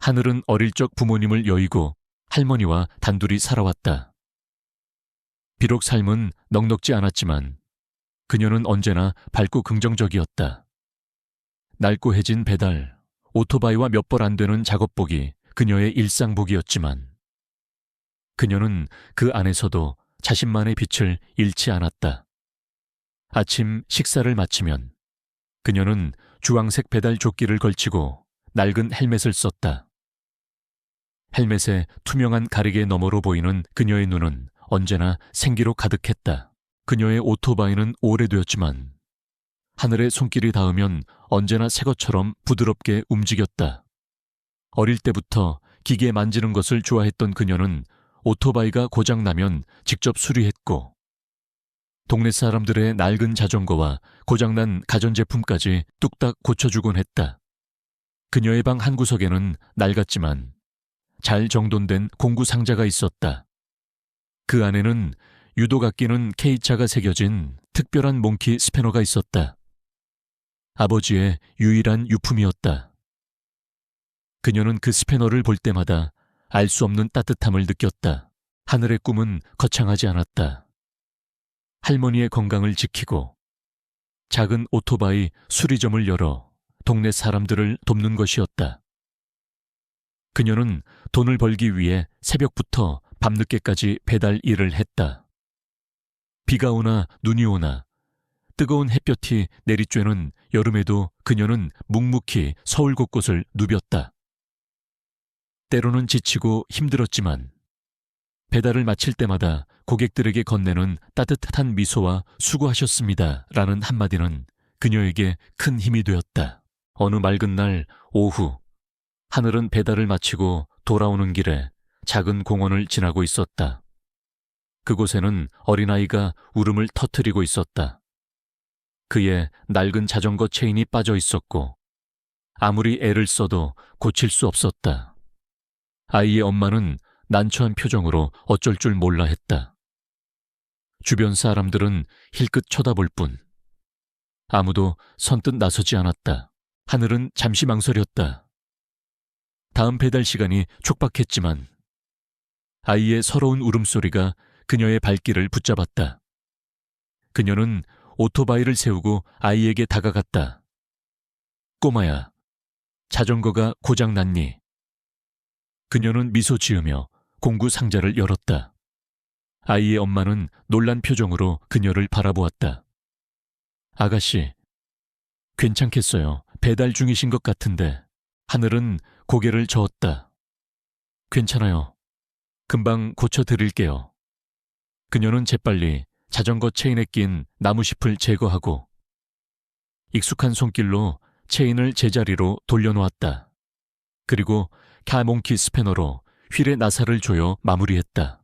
하늘은 어릴 적 부모님을 여의고 할머니와 단둘이 살아왔다. 비록 삶은 넉넉지 않았지만 그녀는 언제나 밝고 긍정적이었다. 낡고 해진 배달, 오토바이와 몇 벌 안 되는 작업복이 그녀의 일상복이었지만 그녀는 그 안에서도 자신만의 빛을 잃지 않았다. 아침 식사를 마치면 그녀는 주황색 배달 조끼를 걸치고 낡은 헬멧을 썼다. 헬멧의 투명한 가리개 너머로 보이는 그녀의 눈은 언제나 생기로 가득했다. 그녀의 오토바이는 오래되었지만 하늘의 손길이 닿으면 언제나 새 것처럼 부드럽게 움직였다. 어릴 때부터 기계 만지는 것을 좋아했던 그녀는 오토바이가 고장나면 직접 수리했고 동네 사람들의 낡은 자전거와 고장난 가전제품까지 뚝딱 고쳐주곤 했다. 그녀의 방 한구석에는 낡았지만 잘 정돈된 공구 상자가 있었다. 그 안에는 유독 아끼는 K자가 새겨진 특별한 몽키 스패너가 있었다. 아버지의 유일한 유품이었다. 그녀는 그 스패너를 볼 때마다 알 수 없는 따뜻함을 느꼈다. 하늘의 꿈은 거창하지 않았다. 할머니의 건강을 지키고 작은 오토바이 수리점을 열어 동네 사람들을 돕는 것이었다. 그녀는 돈을 벌기 위해 새벽부터 밤늦게까지 배달 일을 했다. 비가 오나 눈이 오나 뜨거운 햇볕이 내리쬐는 여름에도 그녀는 묵묵히 서울 곳곳을 누볐다. 때로는 지치고 힘들었지만 배달을 마칠 때마다 고객들에게 건네는 따뜻한 미소와 수고하셨습니다 라는 한마디는 그녀에게 큰 힘이 되었다. 어느 맑은 날 오후 하늘은 배달을 마치고 돌아오는 길에 작은 공원을 지나고 있었다. 그곳에는 어린아이가 울음을 터뜨리고 있었다. 그의 낡은 자전거 체인이 빠져 있었고 아무리 애를 써도 고칠 수 없었다. 아이의 엄마는 난처한 표정으로 어쩔 줄 몰라 했다. 주변 사람들은 힐끗 쳐다볼 뿐 아무도 선뜻 나서지 않았다. 하늘은 잠시 망설였다. 다음 배달 시간이 촉박했지만 아이의 서러운 울음소리가 그녀의 발길을 붙잡았다. 그녀는 오토바이를 세우고 아이에게 다가갔다. 꼬마야, 자전거가 고장났니? 그녀는 미소 지으며 공구 상자를 열었다. 아이의 엄마는 놀란 표정으로 그녀를 바라보았다. 아가씨, 괜찮겠어요. 배달 중이신 것 같은데. 하늘은 고개를 저었다. 괜찮아요. 금방 고쳐드릴게요. 그녀는 재빨리 자전거 체인에 낀 나무잎을 제거하고 익숙한 손길로 체인을 제자리로 돌려놓았다. 그리고 카몽키 스패너로 휠의 나사를 조여 마무리했다.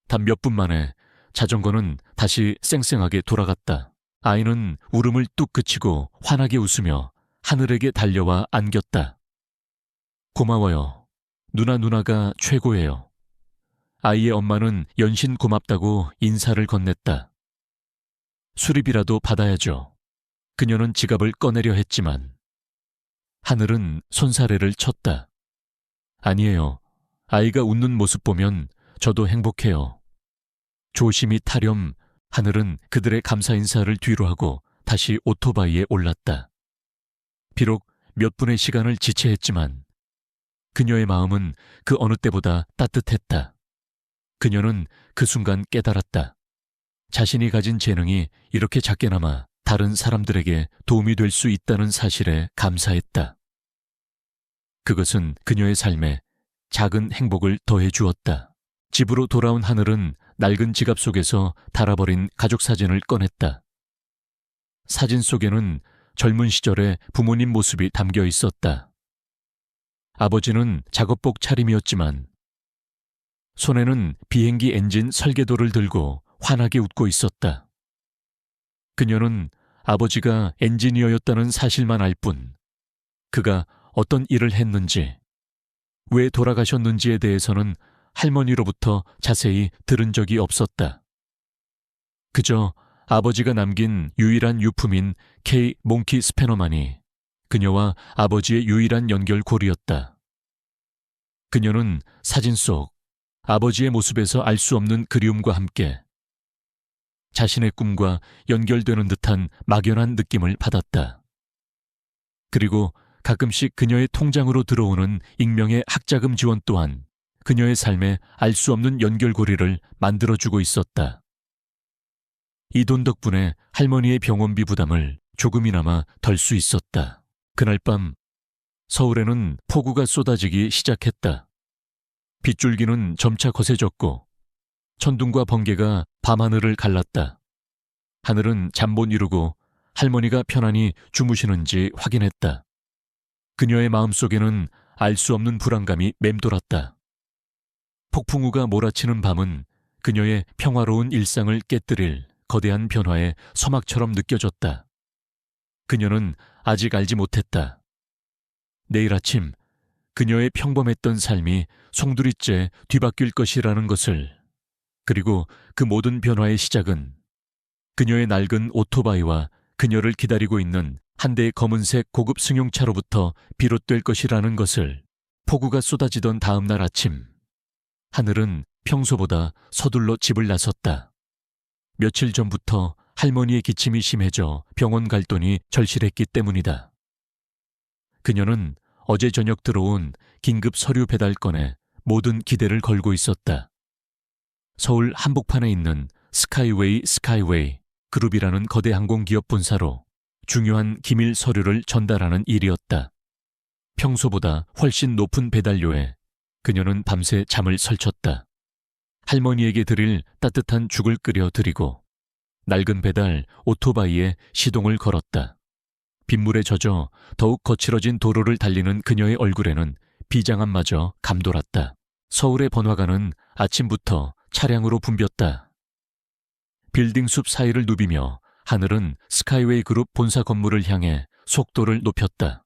단 몇 분 만에 자전거는 다시 쌩쌩하게 돌아갔다. 아이는 울음을 뚝 그치고 환하게 웃으며 하늘에게 달려와 안겼다. 고마워요. 누나가 최고예요. 아이의 엄마는 연신 고맙다고 인사를 건넸다. 수리비라도 받아야죠. 그녀는 지갑을 꺼내려 했지만 하늘은 손사래를 쳤다. 아니에요. 아이가 웃는 모습 보면 저도 행복해요. 조심히 타렴. 하늘은 그들의 감사 인사를 뒤로 하고 다시 오토바이에 올랐다. 비록 몇 분의 시간을 지체했지만 그녀의 마음은 그 어느 때보다 따뜻했다. 그녀는 그 순간 깨달았다. 자신이 가진 재능이 이렇게 작게나마 다른 사람들에게 도움이 될 수 있다는 사실에 감사했다. 그것은 그녀의 삶에 작은 행복을 더해 주었다. 집으로 돌아온 하늘은 낡은 지갑 속에서 달아버린 가족 사진을 꺼냈다. 사진 속에는 젊은 시절의 부모님 모습이 담겨 있었다. 아버지는 작업복 차림이었지만 손에는 비행기 엔진 설계도를 들고 환하게 웃고 있었다. 그녀는 아버지가 엔지니어였다는 사실만 알 뿐 그가 어떤 일을 했는지, 왜 돌아가셨는지에 대해서는 할머니로부터 자세히 들은 적이 없었다. 그저 아버지가 남긴 유일한 유품인 K 몽키 스패너만이 그녀와 아버지의 유일한 연결고리였다. 그녀는 사진 속 아버지의 모습에서 알 수 없는 그리움과 함께 자신의 꿈과 연결되는 듯한 막연한 느낌을 받았다. 그리고 가끔씩 그녀의 통장으로 들어오는 익명의 학자금 지원 또한 그녀의 삶에 알 수 없는 연결고리를 만들어주고 있었다. 이 돈 덕분에 할머니의 병원비 부담을 조금이나마 덜 수 있었다. 그날 밤 서울에는 폭우가 쏟아지기 시작했다. 빗줄기는 점차 거세졌고 천둥과 번개가 밤하늘을 갈랐다. 하늘은 잠 못 이루고 할머니가 편안히 주무시는지 확인했다. 그녀의 마음속에는 알 수 없는 불안감이 맴돌았다. 폭풍우가 몰아치는 밤은 그녀의 평화로운 일상을 깨뜨릴 거대한 변화의 서막처럼 느껴졌다. 그녀는 아직 알지 못했다. 내일 아침 그녀의 평범했던 삶이 송두리째 뒤바뀔 것이라는 것을. 그리고 그 모든 변화의 시작은 그녀의 낡은 오토바이와 그녀를 기다리고 있는 한 대의 검은색 고급 승용차로부터 비롯될 것이라는 것을. 폭우가 쏟아지던 다음 날 아침, 하늘은 평소보다 서둘러 집을 나섰다. 며칠 전부터 할머니의 기침이 심해져 병원 갈 돈이 절실했기 때문이다. 그녀는 어제 저녁 들어온 긴급 서류 배달건에 모든 기대를 걸고 있었다. 서울 한복판에 있는 스카이웨이 그룹이라는 거대 항공기업 본사로 중요한 기밀 서류를 전달하는 일이었다. 평소보다 훨씬 높은 배달료에 그녀는 밤새 잠을 설쳤다. 할머니에게 드릴 따뜻한 죽을 끓여 드리고 낡은 배달 오토바이에 시동을 걸었다. 빗물에 젖어 더욱 거칠어진 도로를 달리는 그녀의 얼굴에는 비장함마저 감돌았다. 서울의 번화가는 아침부터 차량으로 붐볐다. 빌딩 숲 사이를 누비며 하늘은 스카이웨이 그룹 본사 건물을 향해 속도를 높였다.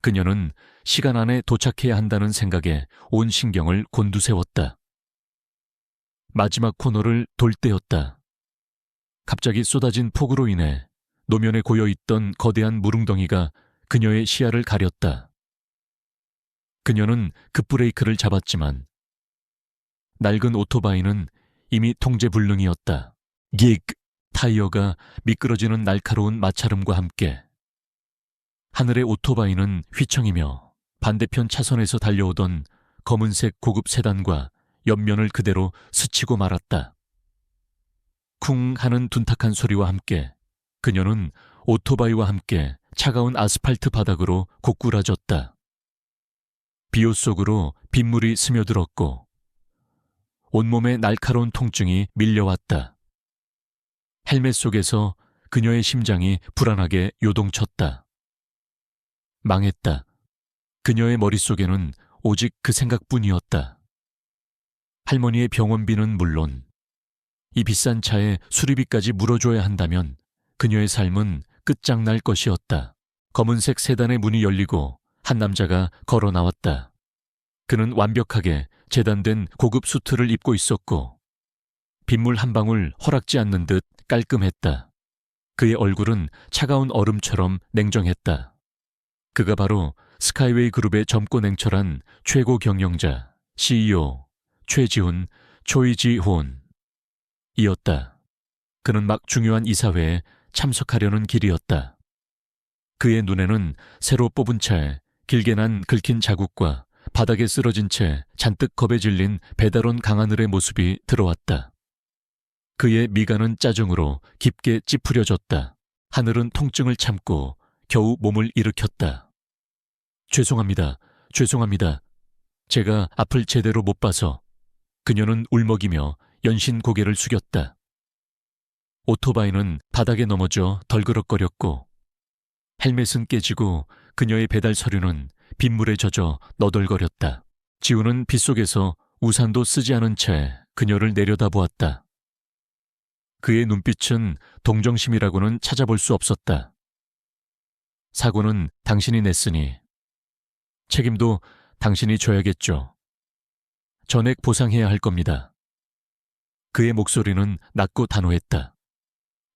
그녀는 시간 안에 도착해야 한다는 생각에 온 신경을 곤두세웠다. 마지막 코너를 돌 때였다. 갑자기 쏟아진 폭우로 인해 노면에 고여있던 거대한 물웅덩이가 그녀의 시야를 가렸다. 그녀는 급브레이크를 잡았지만 낡은 오토바이는 이미 통제불능이었다. 긱! 타이어가 미끄러지는 날카로운 마찰음과 함께 하늘의 오토바이는 휘청이며 반대편 차선에서 달려오던 검은색 고급 세단과 옆면을 그대로 스치고 말았다. 쿵 하는 둔탁한 소리와 함께 그녀는 오토바이와 함께 차가운 아스팔트 바닥으로 고꾸라졌다. 비옷 속으로 빗물이 스며들었고 온몸에 날카로운 통증이 밀려왔다. 헬멧 속에서 그녀의 심장이 불안하게 요동쳤다. 망했다. 그녀의 머릿속에는 오직 그 생각뿐이었다. 할머니의 병원비는 물론 이 비싼 차에 수리비까지 물어줘야 한다면 그녀의 삶은 끝장날 것이었다. 검은색 세단의 문이 열리고 한 남자가 걸어 나왔다. 그는 완벽하게 재단된 고급 수트를 입고 있었고 빗물 한 방울 허락지 않는 듯 깔끔했다. 그의 얼굴은 차가운 얼음처럼 냉정했다. 그가 바로 스카이웨이 그룹의 젊고 냉철한 최고 경영자 CEO 최지훈 초이지혼 이었다. 그는 막 중요한 이사회에 참석하려는 길이었다. 그의 눈에는 새로 뽑은 차에 길게 난 긁힌 자국과 바닥에 쓰러진 채 잔뜩 겁에 질린 배달원 강하늘의 모습이 들어왔다. 그의 미간은 짜증으로 깊게 찌푸려졌다. 하늘은 통증을 참고 겨우 몸을 일으켰다. 죄송합니다. 제가 앞을 제대로 못 봐서. 그녀는 울먹이며 연신 고개를 숙였다. 오토바이는 바닥에 넘어져 덜그럭거렸고 헬멧은 깨지고 그녀의 배달 서류는 빗물에 젖어 너덜거렸다. 지우는 빗속에서 우산도 쓰지 않은 채 그녀를 내려다보았다. 그의 눈빛은 동정심이라고는 찾아볼 수 없었다. 사고는 당신이 냈으니 책임도 당신이 져야겠죠. 전액 보상해야 할 겁니다. 그의 목소리는 낮고 단호했다.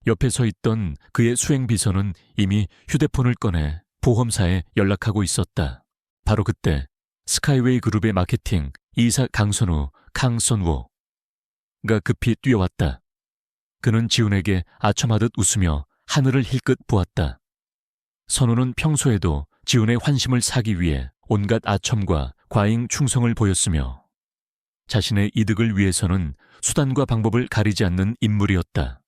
옆에 서 있던 그의 수행비서는 이미 휴대폰을 꺼내 보험사에 연락하고 있었다. 바로 그때 스카이웨이 그룹의 마케팅 이사 강선우, 캉선우가 급히 뛰어왔다. 그는 지훈에게 아첨하듯 웃으며 하늘을 힐끗 보았다. 선우는 평소에도 지훈의 환심을 사기 위해 온갖 아첨과 과잉 충성을 보였으며 자신의 이득을 위해서는 수단과 방법을 가리지 않는 인물이었다.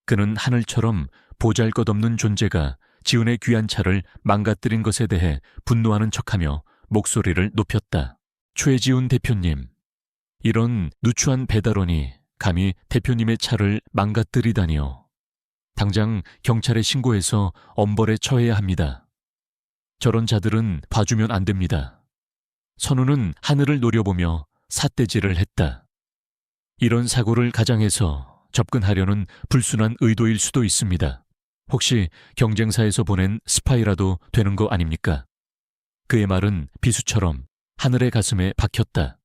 그는 하늘처럼 보잘것없는 존재가 지훈의 귀한 차를 망가뜨린 것에 대해 분노하는 척하며 목소리를 높였다. 최지훈 대표님, 이런 누추한 배달원이 감히 대표님의 차를 망가뜨리다니요. 당장 경찰에 신고해서 엄벌에 처해야 합니다. 저런 자들은 봐주면 안 됩니다. 선우는 하늘을 노려보며 삿대질을 했다. 이런 사고를 가장해서 접근하려는 불순한 의도일 수도 있습니다. 혹시 경쟁사에서 보낸 스파이라도 되는 거 아닙니까? 그의 말은 비수처럼 하늘의 가슴에 박혔다.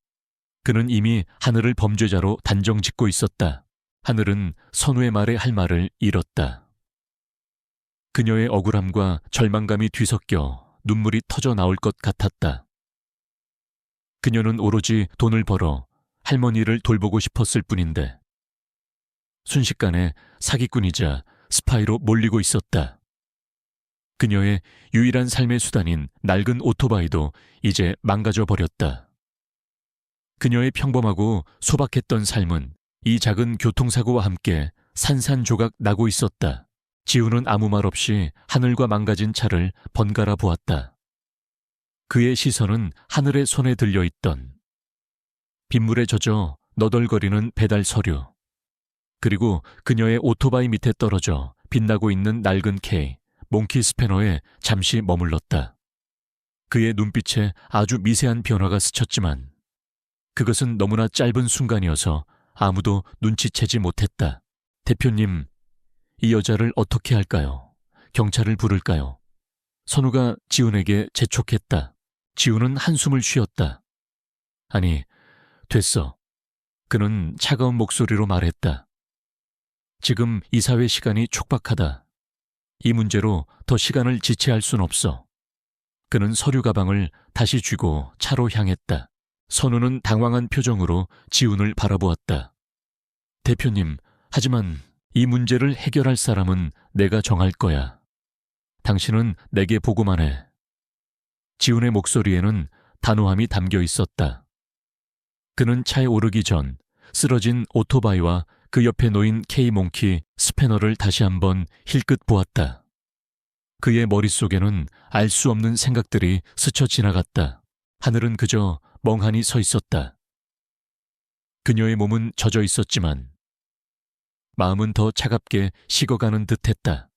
그는 이미 하늘을 범죄자로 단정짓고 있었다. 하늘은 선우의 말에 할 말을 잃었다. 그녀의 억울함과 절망감이 뒤섞여 눈물이 터져 나올 것 같았다. 그녀는 오로지 돈을 벌어 할머니를 돌보고 싶었을 뿐인데 순식간에 사기꾼이자 스파이로 몰리고 있었다. 그녀의 유일한 삶의 수단인 낡은 오토바이도 이제 망가져 버렸다. 그녀의 평범하고 소박했던 삶은 이 작은 교통사고와 함께 산산조각 나고 있었다. 지훈은 아무 말 없이 하늘과 망가진 차를 번갈아 보았다. 그의 시선은 하늘의 손에 들려있던 빗물에 젖어 너덜거리는 배달 서류, 그리고 그녀의 오토바이 밑에 떨어져 빛나고 있는 낡은 K, 몽키 스패너에 잠시 머물렀다. 그의 눈빛에 아주 미세한 변화가 스쳤지만 그것은 너무나 짧은 순간이어서 아무도 눈치채지 못했다. 대표님, 이 여자를 어떻게 할까요? 경찰을 부를까요? 선우가 지훈에게 재촉했다. 지훈은 한숨을 쉬었다. 아니, 됐어. 그는 차가운 목소리로 말했다. 지금 이사회 시간이 촉박하다. 이 문제로 더 시간을 지체할 순 없어. 그는 서류 가방을 다시 쥐고 차로 향했다. 선우는 당황한 표정으로 지훈을 바라보았다. 대표님, 하지만 이 문제를 해결할 사람은 내가 정할 거야. 당신은 내게 보고만 해. 지훈의 목소리에는 단호함이 담겨 있었다. 그는 차에 오르기 전 쓰러진 오토바이와 그 옆에 놓인 K몽키 스패너를 다시 한번 힐끗 보았다. 그의 머릿속에는 알 수 없는 생각들이 스쳐 지나갔다. 하늘은 그저 멍하니 서 있었다. 그녀의 몸은 젖어 있었지만 마음은 더 차갑게 식어가는 듯했다.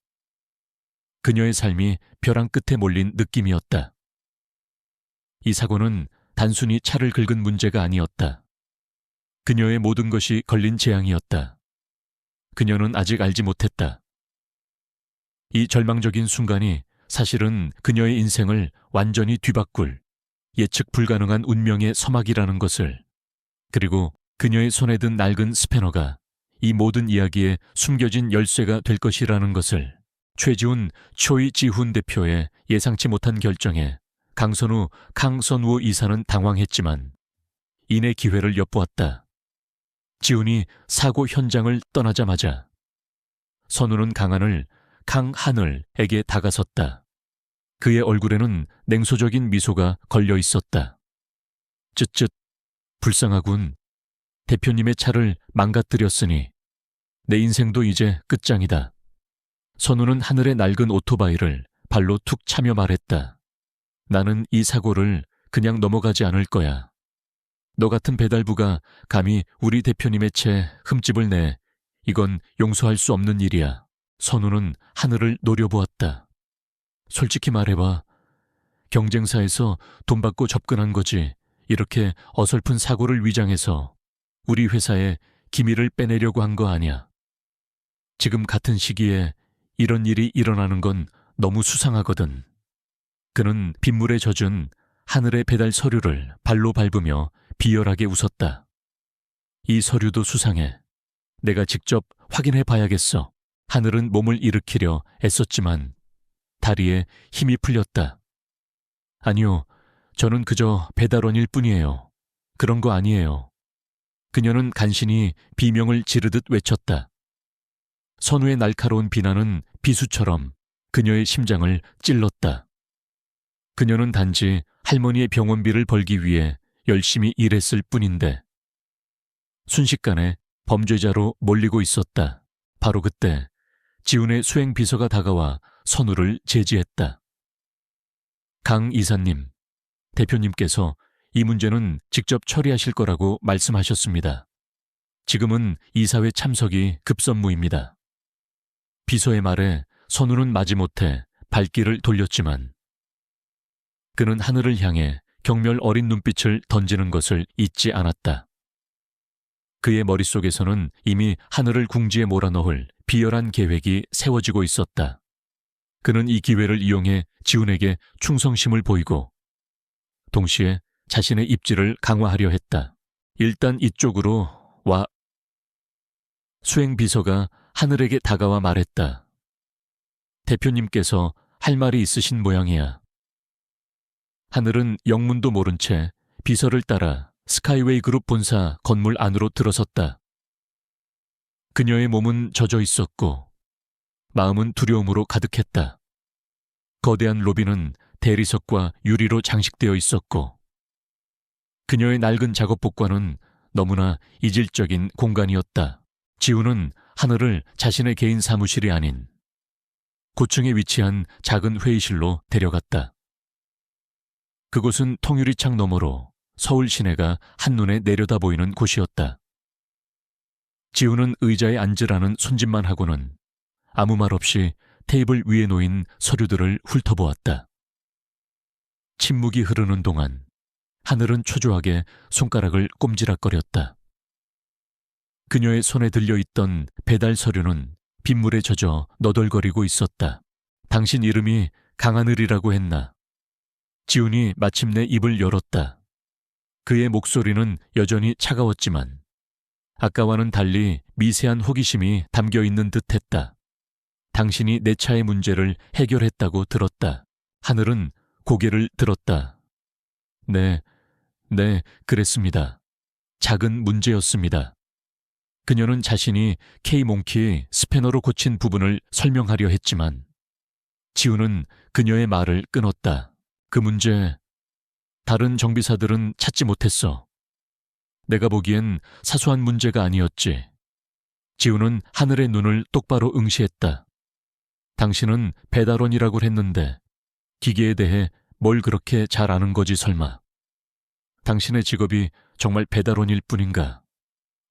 그녀의 삶이 벼랑 끝에 몰린 느낌이었다. 이 사고는 단순히 차를 긁은 문제가 아니었다. 그녀의 모든 것이 걸린 재앙이었다. 그녀는 아직 알지 못했다. 이 절망적인 순간이 사실은 그녀의 인생을 완전히 뒤바꿀 예측 불가능한 운명의 서막이라는 것을, 그리고 그녀의 손에 든 낡은 스패너가 이 모든 이야기에 숨겨진 열쇠가 될 것이라는 것을. 최지훈 초이지훈 대표의 예상치 못한 결정에 강선우 캉선우 이사는 당황했지만 이내 기회를 엿보았다. 지훈이 사고 현장을 떠나자마자 선우는 강하늘, 강하늘에게 다가섰다. 그의 얼굴에는 냉소적인 미소가 걸려 있었다. 쯧쯧, 불쌍하군. 대표님의 차를 망가뜨렸으니 내 인생도 이제 끝장이다. 선우는 하늘의 낡은 오토바이를 발로 툭 차며 말했다. 나는 이 사고를 그냥 넘어가지 않을 거야. 너 같은 배달부가 감히 우리 대표님의 채 흠집을 내. 이건 용서할 수 없는 일이야. 선우는 하늘을 노려보았다. 솔직히 말해봐. 경쟁사에서 돈 받고 접근한 거지. 이렇게 어설픈 사고를 위장해서 우리 회사에 기밀을 빼내려고 한 거 아니야. 지금 같은 시기에 이런 일이 일어나는 건 너무 수상하거든. 그는 빗물에 젖은 하늘의 배달 서류를 발로 밟으며 비열하게 웃었다. 이 서류도 수상해. 내가 직접 확인해 봐야겠어. 하늘은 몸을 일으키려 애썼지만 다리에 힘이 풀렸다. 아니요, 저는 그저 배달원일 뿐이에요. 그런 거 아니에요. 그녀는 간신히 비명을 지르듯 외쳤다. 선우의 날카로운 비난은 비수처럼 그녀의 심장을 찔렀다. 그녀는 단지 할머니의 병원비를 벌기 위해 열심히 일했을 뿐인데 순식간에 범죄자로 몰리고 있었다. 바로 그때 지훈의 수행비서가 다가와 선우를 제지했다. 강 이사님, 대표님께서 이 문제는 직접 처리하실 거라고 말씀하셨습니다. 지금은 이사회 참석이 급선무입니다. 비서의 말에 선우는 마지못해 발길을 돌렸지만 그는 하늘을 향해 경멸 어린 눈빛을 던지는 것을 잊지 않았다. 그의 머릿속에서는 이미 하늘을 궁지에 몰아넣을 비열한 계획이 세워지고 있었다. 그는 이 기회를 이용해 지훈에게 충성심을 보이고 동시에 자신의 입지를 강화하려 했다. 일단 이쪽으로 와. 수행비서가 하늘에게 다가와 말했다. 대표님께서 할 말이 있으신 모양이야. 하늘은 영문도 모른 채 비서를 따라 스카이웨이 그룹 본사 건물 안으로 들어섰다. 그녀의 몸은 젖어 있었고 마음은 두려움으로 가득했다. 거대한 로비는 대리석과 유리로 장식되어 있었고 그녀의 낡은 작업복과는 너무나 이질적인 공간이었다. 지훈은 하늘을 자신의 개인 사무실이 아닌 고층에 위치한 작은 회의실로 데려갔다. 그곳은 통유리창 너머로 서울 시내가 한눈에 내려다 보이는 곳이었다. 지훈은 의자에 앉으라는 손짓만 하고는 아무 말 없이 테이블 위에 놓인 서류들을 훑어보았다. 침묵이 흐르는 동안 하늘은 초조하게 손가락을 꼼지락거렸다. 그녀의 손에 들려있던 배달 서류는 빗물에 젖어 너덜거리고 있었다. 당신 이름이 강하늘이라고 했나? 지훈이 마침내 입을 열었다. 그의 목소리는 여전히 차가웠지만 아까와는 달리 미세한 호기심이 담겨있는 듯했다. 당신이 내 차의 문제를 해결했다고 들었다. 하늘은 고개를 들었다. 네, 그랬습니다. 작은 문제였습니다. 그녀는 자신이 K몽키 스패너로 고친 부분을 설명하려 했지만 지훈은 그녀의 말을 끊었다. 그 문제, 다른 정비사들은 찾지 못했어. 내가 보기엔 사소한 문제가 아니었지. 지훈은 하늘의 눈을 똑바로 응시했다. 당신은 배달원이라고 했는데 기계에 대해 뭘 그렇게 잘 아는 거지 설마. 당신의 직업이 정말 배달원일 뿐인가.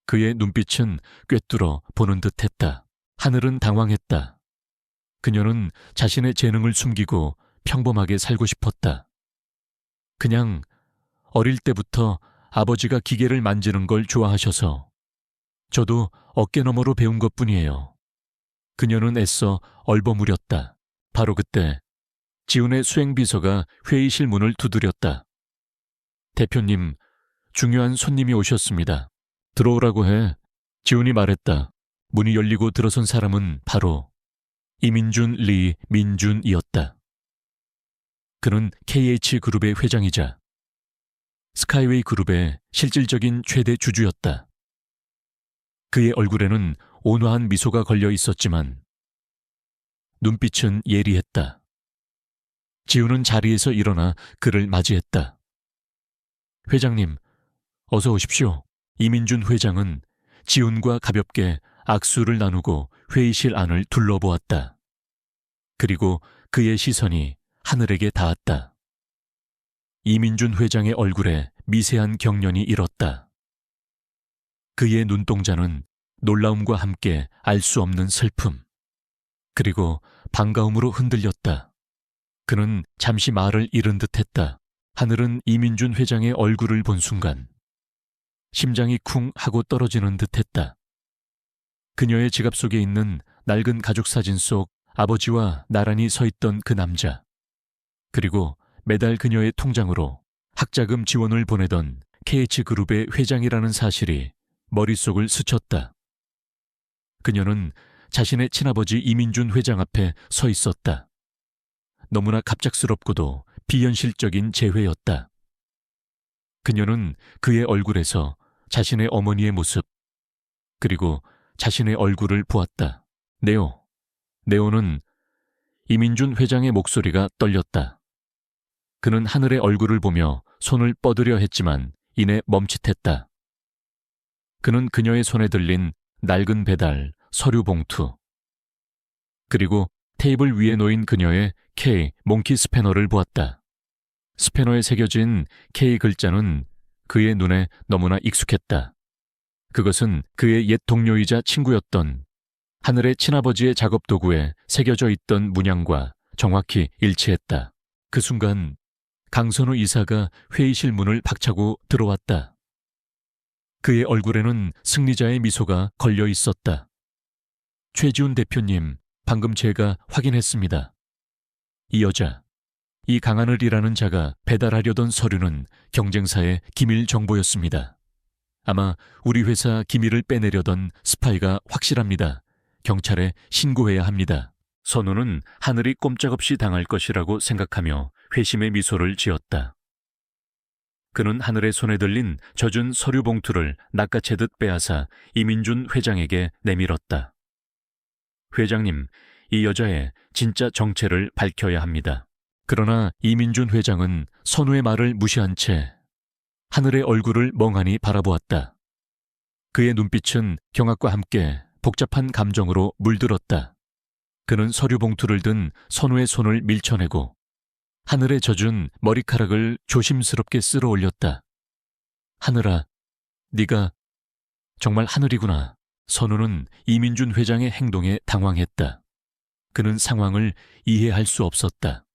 그의 눈빛은 꿰뚫어 보는 듯했다. 하늘은 당황했다. 그녀는 자신의 재능을 숨기고 평범하게 살고 싶었다. 그냥 어릴 때부터 아버지가 기계를 만지는 걸 좋아하셔서 저도 어깨너머로 배운 것뿐이에요. 그녀는 애써 얼버무렸다. 바로 그때 지훈의 수행비서가 회의실 문을 두드렸다. 대표님, 중요한 손님이 오셨습니다. 들어오라고 해. 지훈이 말했다. 문이 열리고 들어선 사람은 바로 이민준 리 민준이었다. 그는 KH그룹의 회장이자 스카이웨이 그룹의 실질적인 최대 주주였다. 그의 얼굴에는 온화한 미소가 걸려 있었지만 눈빛은 예리했다. 지훈은 자리에서 일어나 그를 맞이했다. 회장님, 어서 오십시오. 이민준 회장은 지훈과 가볍게 악수를 나누고 회의실 안을 둘러보았다. 그리고 그의 시선이 하늘에게 닿았다. 이민준 회장의 얼굴에 미세한 경련이 일었다. 그의 눈동자는 놀라움과 함께 알 수 없는 슬픔, 그리고 반가움으로 흔들렸다. 그는 잠시 말을 잃은 듯했다. 하늘은 이민준 회장의 얼굴을 본 순간 심장이 쿵 하고 떨어지는 듯했다. 그녀의 지갑 속에 있는 낡은 가족 사진 속 아버지와 나란히 서 있던 그 남자, 그리고 매달 그녀의 통장으로 학자금 지원을 보내던 KH그룹의 회장이라는 사실이 머릿속을 스쳤다. 그녀는 자신의 친아버지 이민준 회장 앞에 서 있었다. 너무나 갑작스럽고도 비현실적인 재회였다. 그녀는 그의 얼굴에서 자신의 어머니의 모습, 그리고 자신의 얼굴을 보았다. 네오. 네오는 이민준 회장의 목소리가 떨렸다. 그는 하늘의 얼굴을 보며 손을 뻗으려 했지만 이내 멈칫했다. 그는 그녀의 손에 들린 낡은 배달, 서류 봉투, 그리고 테이블 위에 놓인 그녀의 K 몽키 스패너를 보았다. 스패너에 새겨진 K 글자는 그의 눈에 너무나 익숙했다. 그것은 그의 옛 동료이자 친구였던 하늘의 친아버지의 작업 도구에 새겨져 있던 문양과 정확히 일치했다. 그 순간 강선우 이사가 회의실 문을 박차고 들어왔다. 그의 얼굴에는 승리자의 미소가 걸려 있었다. 최지훈 대표님, 방금 제가 확인했습니다. 이 여자, 이 강하늘이라는 자가 배달하려던 서류는 경쟁사의 기밀 정보였습니다. 아마 우리 회사 기밀을 빼내려던 스파이가 확실합니다. 경찰에 신고해야 합니다. 선우는 하늘이 꼼짝없이 당할 것이라고 생각하며 회심의 미소를 지었다. 그는 하늘의 손에 들린 젖은 서류 봉투를 낚아채듯 빼앗아 이민준 회장에게 내밀었다. 회장님, 이 여자의 진짜 정체를 밝혀야 합니다. 그러나 이민준 회장은 선우의 말을 무시한 채 하늘의 얼굴을 멍하니 바라보았다. 그의 눈빛은 경악과 함께 복잡한 감정으로 물들었다. 그는 서류 봉투를 든 선우의 손을 밀쳐내고 하늘에 젖은 머리카락을 조심스럽게 쓸어 올렸다. 하늘아, 네가 정말 하늘이구나. 선우는 이민준 회장의 행동에 당황했다. 그는 상황을 이해할 수 없었다.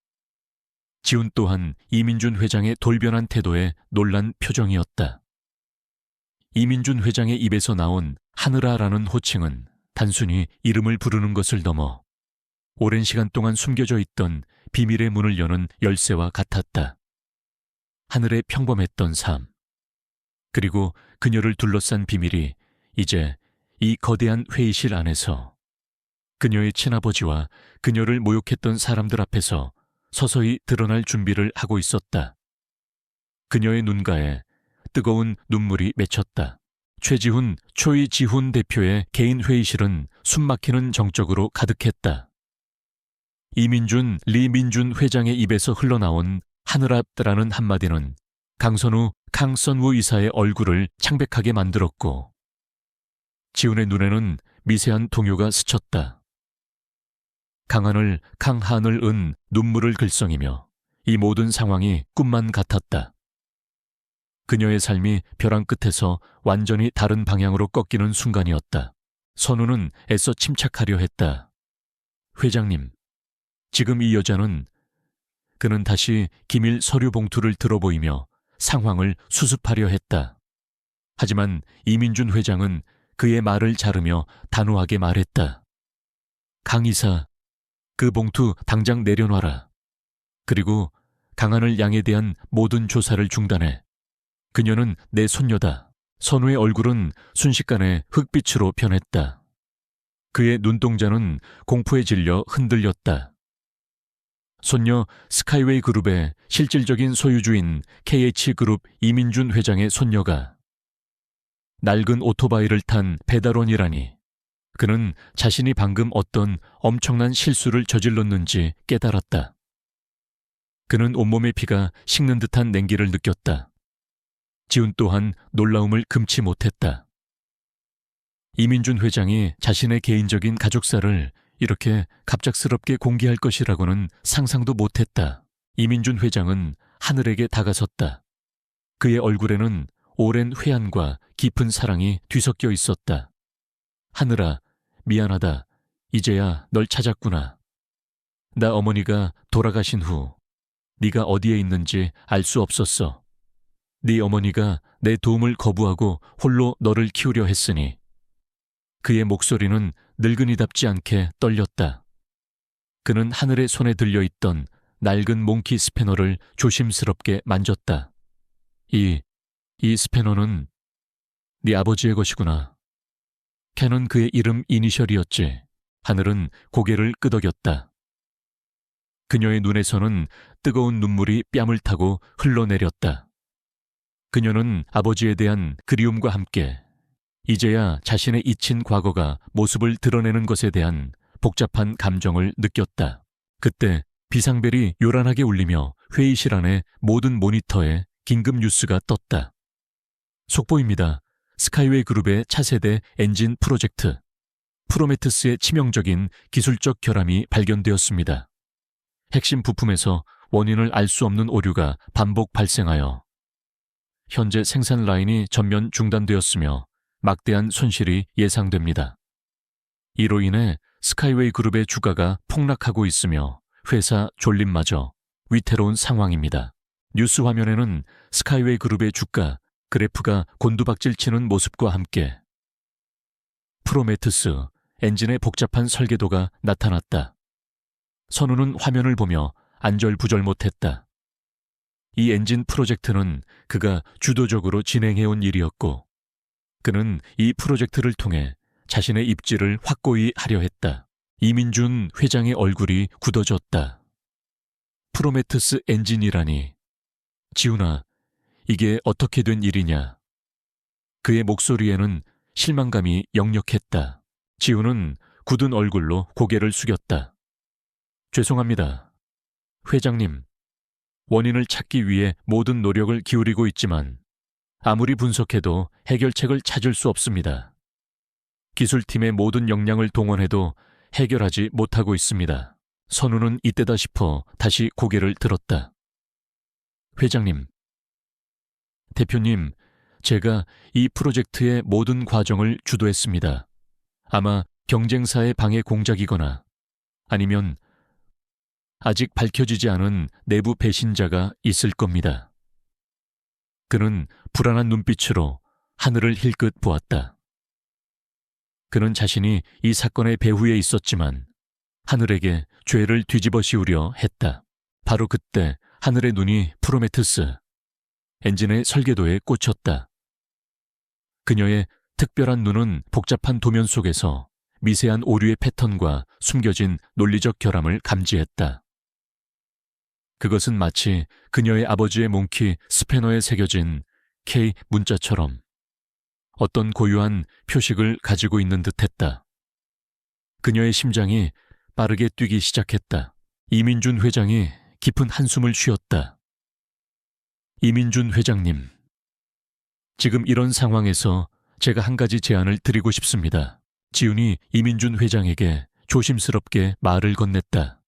지훈 또한 이민준 회장의 돌변한 태도에 놀란 표정이었다. 이민준 회장의 입에서 나온 하늘아라는 호칭은 단순히 이름을 부르는 것을 넘어 오랜 시간 동안 숨겨져 있던 비밀의 문을 여는 열쇠와 같았다. 하늘의 평범했던 삶, 그리고 그녀를 둘러싼 비밀이 이제 이 거대한 회의실 안에서 그녀의 친아버지와 그녀를 모욕했던 사람들 앞에서 서서히 드러날 준비를 하고 있었다. 그녀의 눈가에 뜨거운 눈물이 맺혔다. 최지훈, 초이지훈 대표의 개인 회의실은 숨막히는 정적으로 가득했다. 이민준, 리민준 회장의 입에서 흘러나온 하늘앞다라는 한마디는 강선우, 강선우 이사의 얼굴을 창백하게 만들었고 지훈의 눈에는 미세한 동요가 스쳤다. 강하늘 은 눈물을 글썽이며 이 모든 상황이 꿈만 같았다. 그녀의 삶이 벼랑 끝에서 완전히 다른 방향으로 꺾이는 순간이었다. 선우는 애써 침착하려 했다. 회장님, 지금 이 여자는 그는 다시 기밀 서류 봉투를 들어보이며 상황을 수습하려 했다. 하지만 이민준 회장은 그의 말을 자르며 단호하게 말했다. 강 이사, 그 봉투 당장 내려놔라. 그리고 강하늘 양에 대한 모든 조사를 중단해. 그녀는 내 손녀다. 선우의 얼굴은 순식간에 흑빛으로 변했다. 그의 눈동자는 공포에 질려 흔들렸다. 손녀 스카이웨이 그룹의 실질적인 소유주인 KH그룹 이민준 회장의 손녀가 낡은 오토바이를 탄 배달원이라니. 그는 자신이 방금 어떤 엄청난 실수를 저질렀는지 깨달았다. 그는 온몸의 피가 식는 듯한 냉기를 느꼈다. 지훈 또한 놀라움을 금치 못했다. 이민준 회장이 자신의 개인적인 가족사를 이렇게 갑작스럽게 공개할 것이라고는 상상도 못했다. 이민준 회장은 하늘에게 다가섰다. 그의 얼굴에는 오랜 회한과 깊은 사랑이 뒤섞여 있었다. 하늘아, 미안하다. 이제야 널 찾았구나. 나 어머니가 돌아가신 후 네가 어디에 있는지 알 수 없었어. 네 어머니가 내 도움을 거부하고 홀로 너를 키우려 했으니. 그의 목소리는 늙은이답지 않게 떨렸다. 그는 하늘의 손에 들려있던 낡은 몽키 스패너를 조심스럽게 만졌다. 이 스패너는 네 아버지의 것이구나. 캔은 그의 이름 이니셜이었지. 하늘은 고개를 끄덕였다. 그녀의 눈에서는 뜨거운 눈물이 뺨을 타고 흘러내렸다. 그녀는 아버지에 대한 그리움과 함께 이제야 자신의 잊힌 과거가 모습을 드러내는 것에 대한 복잡한 감정을 느꼈다. 그때 비상벨이 요란하게 울리며 회의실 안의 모든 모니터에 긴급 뉴스가 떴다. 속보입니다. 스카이웨이 그룹의 차세대 엔진 프로젝트 프로메테스의 치명적인 기술적 결함이 발견되었습니다. 핵심 부품에서 원인을 알 수 없는 오류가 반복 발생하여 현재 생산 라인이 전면 중단되었으며 막대한 손실이 예상됩니다. 이로 인해 스카이웨이 그룹의 주가가 폭락하고 있으며 회사 존립마저 위태로운 상황입니다. 뉴스 화면에는 스카이웨이 그룹의 주가 그래프가 곤두박질치는 모습과 함께 프로메테스 엔진의 복잡한 설계도가 나타났다. 선우는 화면을 보며 안절부절 못했다. 이 엔진 프로젝트는 그가 주도적으로 진행해온 일이었고 그는 이 프로젝트를 통해 자신의 입지를 확고히 하려 했다. 이민준 회장의 얼굴이 굳어졌다. 프로메테스 엔진이라니. 지훈아, 이게 어떻게 된 일이냐? 그의 목소리에는 실망감이 역력했다. 지훈은 굳은 얼굴로 고개를 숙였다. 죄송합니다. 회장님, 원인을 찾기 위해 모든 노력을 기울이고 있지만 아무리 분석해도 해결책을 찾을 수 없습니다. 기술팀의 모든 역량을 동원해도 해결하지 못하고 있습니다. 선우는 이때다 싶어 다시 고개를 들었다. 회장님, 대표님, 제가 이 프로젝트의 모든 과정을 주도했습니다. 아마 경쟁사의 방해 공작이거나 아니면 아직 밝혀지지 않은 내부 배신자가 있을 겁니다. 그는 불안한 눈빛으로 하늘을 힐끗 보았다. 그는 자신이 이 사건의 배후에 있었지만 하늘에게 죄를 뒤집어 씌우려 했다. 바로 그때 하늘의 눈이 프로메테스 엔진의 설계도에 꽂혔다. 그녀의 특별한 눈은 복잡한 도면 속에서 미세한 오류의 패턴과 숨겨진 논리적 결함을 감지했다. 그것은 마치 그녀의 아버지의 몽키 스패너에 새겨진 K 문자처럼 어떤 고유한 표식을 가지고 있는 듯했다. 그녀의 심장이 빠르게 뛰기 시작했다. 이민준 회장이 깊은 한숨을 쉬었다. 이민준 회장님, 지금 이런 상황에서 제가 한 가지 제안을 드리고 싶습니다. 지훈이 이민준 회장에게 조심스럽게 말을 건넸다.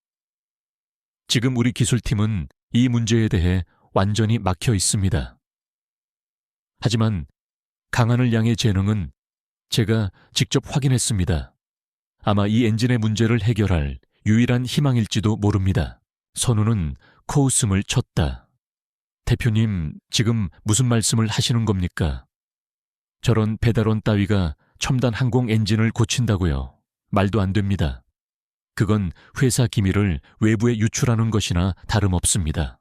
지금 우리 기술팀은 이 문제에 대해 완전히 막혀 있습니다. 하지만 강하늘 양의 재능은 제가 직접 확인했습니다. 아마 이 엔진의 문제를 해결할 유일한 희망일지도 모릅니다. 선우는 코웃음을 쳤다. 대표님, 지금 무슨 말씀을 하시는 겁니까? 저런 배달원 따위가 첨단 항공 엔진을 고친다고요. 말도 안 됩니다. 그건 회사 기밀을 외부에 유출하는 것이나 다름없습니다.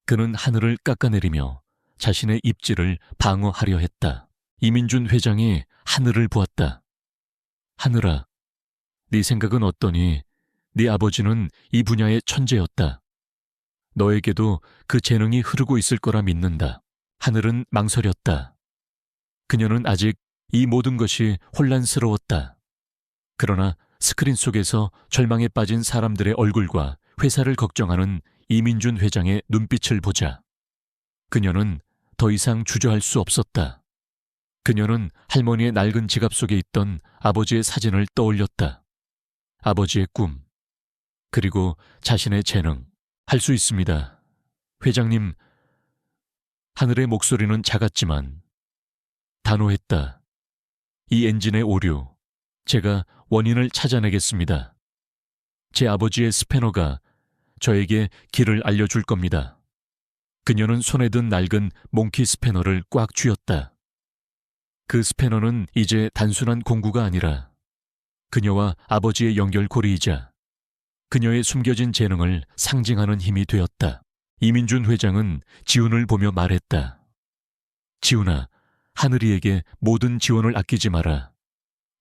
그는 하늘을 깎아내리며 자신의 입지를 방어하려 했다. 이민준 회장이 하늘을 보았다. 하늘아, 네 생각은 어떠니? 네 아버지는 이 분야의 천재였다. 너에게도 그 재능이 흐르고 있을 거라 믿는다. 하늘은 망설였다. 그녀는 아직 이 모든 것이 혼란스러웠다. 그러나 스크린 속에서 절망에 빠진 사람들의 얼굴과 회사를 걱정하는 이민준 회장의 눈빛을 보자 그녀는 더 이상 주저할 수 없었다. 그녀는 할머니의 낡은 지갑 속에 있던 아버지의 사진을 떠올렸다. 아버지의 꿈, 그리고 자신의 재능. 할 수 있습니다. 회장님, 하늘의 목소리는 작았지만 단호했다. 이 엔진의 오류, 제가 원인을 찾아내겠습니다. 제 아버지의 스패너가 저에게 길을 알려줄 겁니다. 그녀는 손에 든 낡은 몽키 스패너를 꽉 쥐었다. 그 스패너는 이제 단순한 공구가 아니라 그녀와 아버지의 연결고리이자 그녀의 숨겨진 재능을 상징하는 힘이 되었다. 이민준 회장은 지훈을 보며 말했다. 지훈아, 하늘이에게 모든 지원을 아끼지 마라.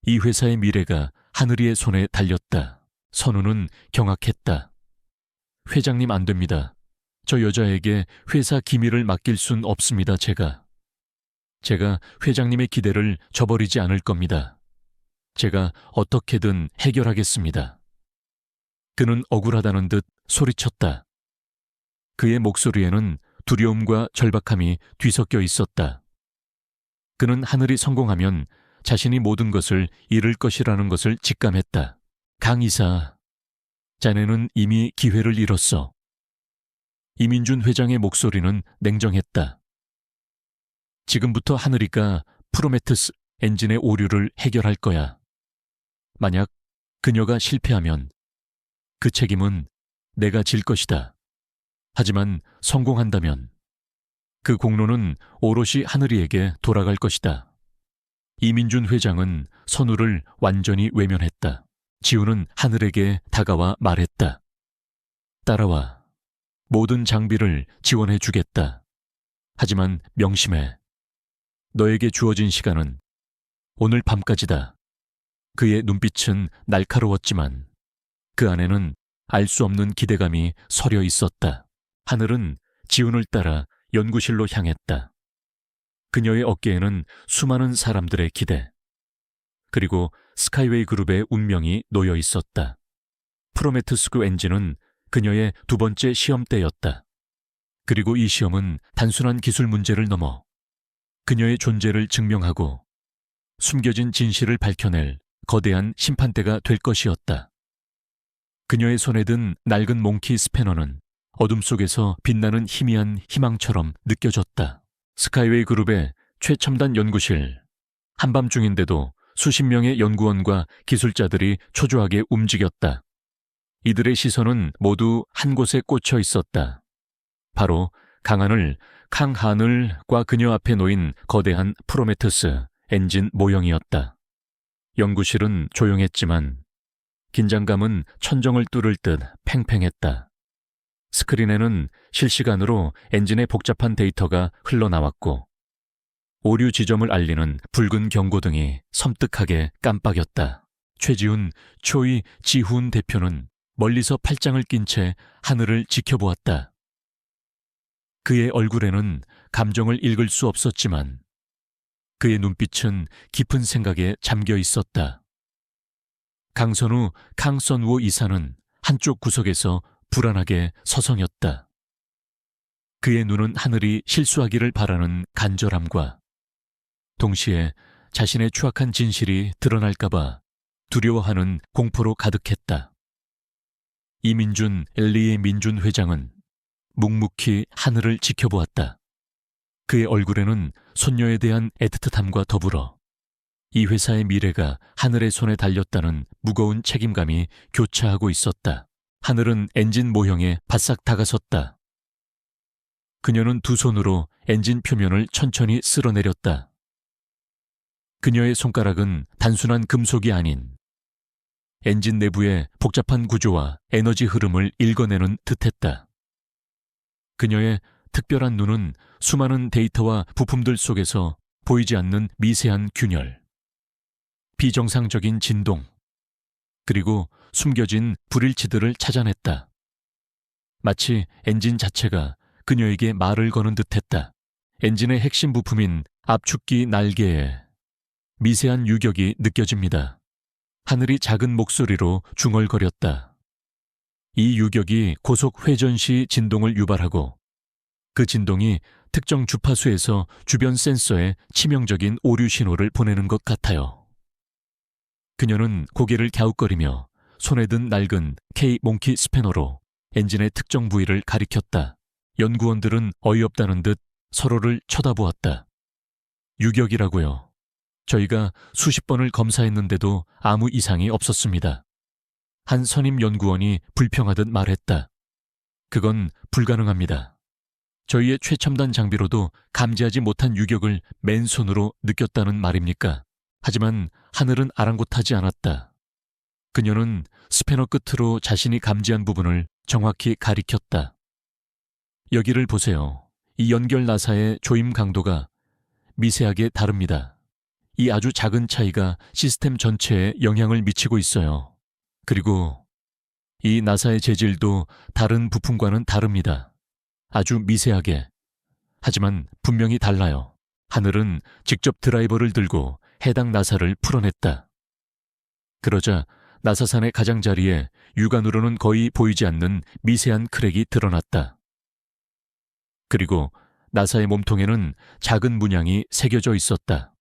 이 회사의 미래가 하늘이의 손에 달렸다. 선우는 경악했다. 회장님 안 됩니다. 저 여자에게 회사 기밀을 맡길 순 없습니다, 제가. 제가 회장님의 기대를 저버리지 않을 겁니다. 제가 어떻게든 해결하겠습니다. 그는 억울하다는 듯 소리쳤다. 그의 목소리에는 두려움과 절박함이 뒤섞여 있었다. 그는 하늘이 성공하면 자신이 모든 것을 잃을 것이라는 것을 직감했다. 강 이사, 자네는 이미 기회를 잃었어. 이민준 회장의 목소리는 냉정했다. 지금부터 하늘이가 프로메테우스 엔진의 오류를 해결할 거야. 만약 그녀가 실패하면 그 책임은 내가 질 것이다. 하지만 성공한다면 그 공로는 오롯이 하늘이에게 돌아갈 것이다. 이민준 회장은 선우를 완전히 외면했다. 지우는 하늘에게 다가와 말했다. 따라와. 모든 장비를 지원해 주겠다. 하지만 명심해. 너에게 주어진 시간은 오늘 밤까지다. 그의 눈빛은 날카로웠지만 그 안에는 알 수 없는 기대감이 서려 있었다. 하늘은 지훈을 따라 연구실로 향했다. 그녀의 어깨에는 수많은 사람들의 기대, 그리고 스카이웨이 그룹의 운명이 놓여 있었다. 프로메테우스 엔진은 그녀의 두 번째 시험 때였다. 그리고 이 시험은 단순한 기술 문제를 넘어 그녀의 존재를 증명하고 숨겨진 진실을 밝혀낼 거대한 심판대가 될 것이었다. 그녀의 손에 든 낡은 몽키 스패너는 어둠 속에서 빛나는 희미한 희망처럼 느껴졌다. 스카이웨이 그룹의 최첨단 연구실. 한밤중인데도 수십 명의 연구원과 기술자들이 초조하게 움직였다. 이들의 시선은 모두 한 곳에 꽂혀 있었다. 바로 강하늘과 그녀 앞에 놓인 거대한 프로메테우스 엔진 모형이었다. 연구실은 조용했지만 긴장감은 천정을 뚫을 듯 팽팽했다. 스크린에는 실시간으로 엔진의 복잡한 데이터가 흘러나왔고 오류 지점을 알리는 붉은 경고등이 섬뜩하게 깜빡였다. 최지훈, 초이 지훈 대표는 멀리서 팔짱을 낀 채 하늘을 지켜보았다. 그의 얼굴에는 감정을 읽을 수 없었지만 그의 눈빛은 깊은 생각에 잠겨 있었다. 강선우, 캉선우 이사는 한쪽 구석에서 불안하게 서성였다. 그의 눈은 하늘이 실수하기를 바라는 간절함과 동시에 자신의 추악한 진실이 드러날까봐 두려워하는 공포로 가득했다. 이민준, 엘리의 민준 회장은 묵묵히 하늘을 지켜보았다. 그의 얼굴에는 손녀에 대한 애틋함과 더불어 이 회사의 미래가 하늘의 손에 달렸다는 무거운 책임감이 교차하고 있었다. 하늘은 엔진 모형에 바싹 다가섰다. 그녀는 두 손으로 엔진 표면을 천천히 쓸어내렸다. 그녀의 손가락은 단순한 금속이 아닌 엔진 내부의 복잡한 구조와 에너지 흐름을 읽어내는 듯했다. 그녀의 특별한 눈은 수많은 데이터와 부품들 속에서 보이지 않는 미세한 균열, 비정상적인 진동, 그리고 숨겨진 불일치들을 찾아냈다. 마치 엔진 자체가 그녀에게 말을 거는 듯했다. 엔진의 핵심 부품인 압축기 날개에 미세한 유격이 느껴집니다. 하늘이 작은 목소리로 중얼거렸다. 이 유격이 고속 회전 시 진동을 유발하고 그 진동이 특정 주파수에서 주변 센서에 치명적인 오류 신호를 보내는 것 같아요. 그녀는 고개를 갸웃거리며 손에 든 낡은 K-몽키 스패너로 엔진의 특정 부위를 가리켰다. 연구원들은 어이없다는 듯 서로를 쳐다보았다. 유격이라고요. 저희가 수십 번을 검사했는데도 아무 이상이 없었습니다. 한 선임 연구원이 불평하듯 말했다. 그건 불가능합니다. 저희의 최첨단 장비로도 감지하지 못한 유격을 맨손으로 느꼈다는 말입니까? 하지만 하늘은 아랑곳하지 않았다. 그녀는 스패너 끝으로 자신이 감지한 부분을 정확히 가리켰다. 여기를 보세요. 이 연결 나사의 조임 강도가 미세하게 다릅니다. 이 아주 작은 차이가 시스템 전체에 영향을 미치고 있어요. 그리고 이 나사의 재질도 다른 부품과는 다릅니다. 아주 미세하게. 하지만 분명히 달라요. 하늘은 직접 드라이버를 들고 해당 나사를 풀어냈다. 그러자 나사산의 가장자리에 육안으로는 거의 보이지 않는 미세한 크랙이 드러났다. 그리고 나사의 몸통에는 작은 문양이 새겨져 있었다.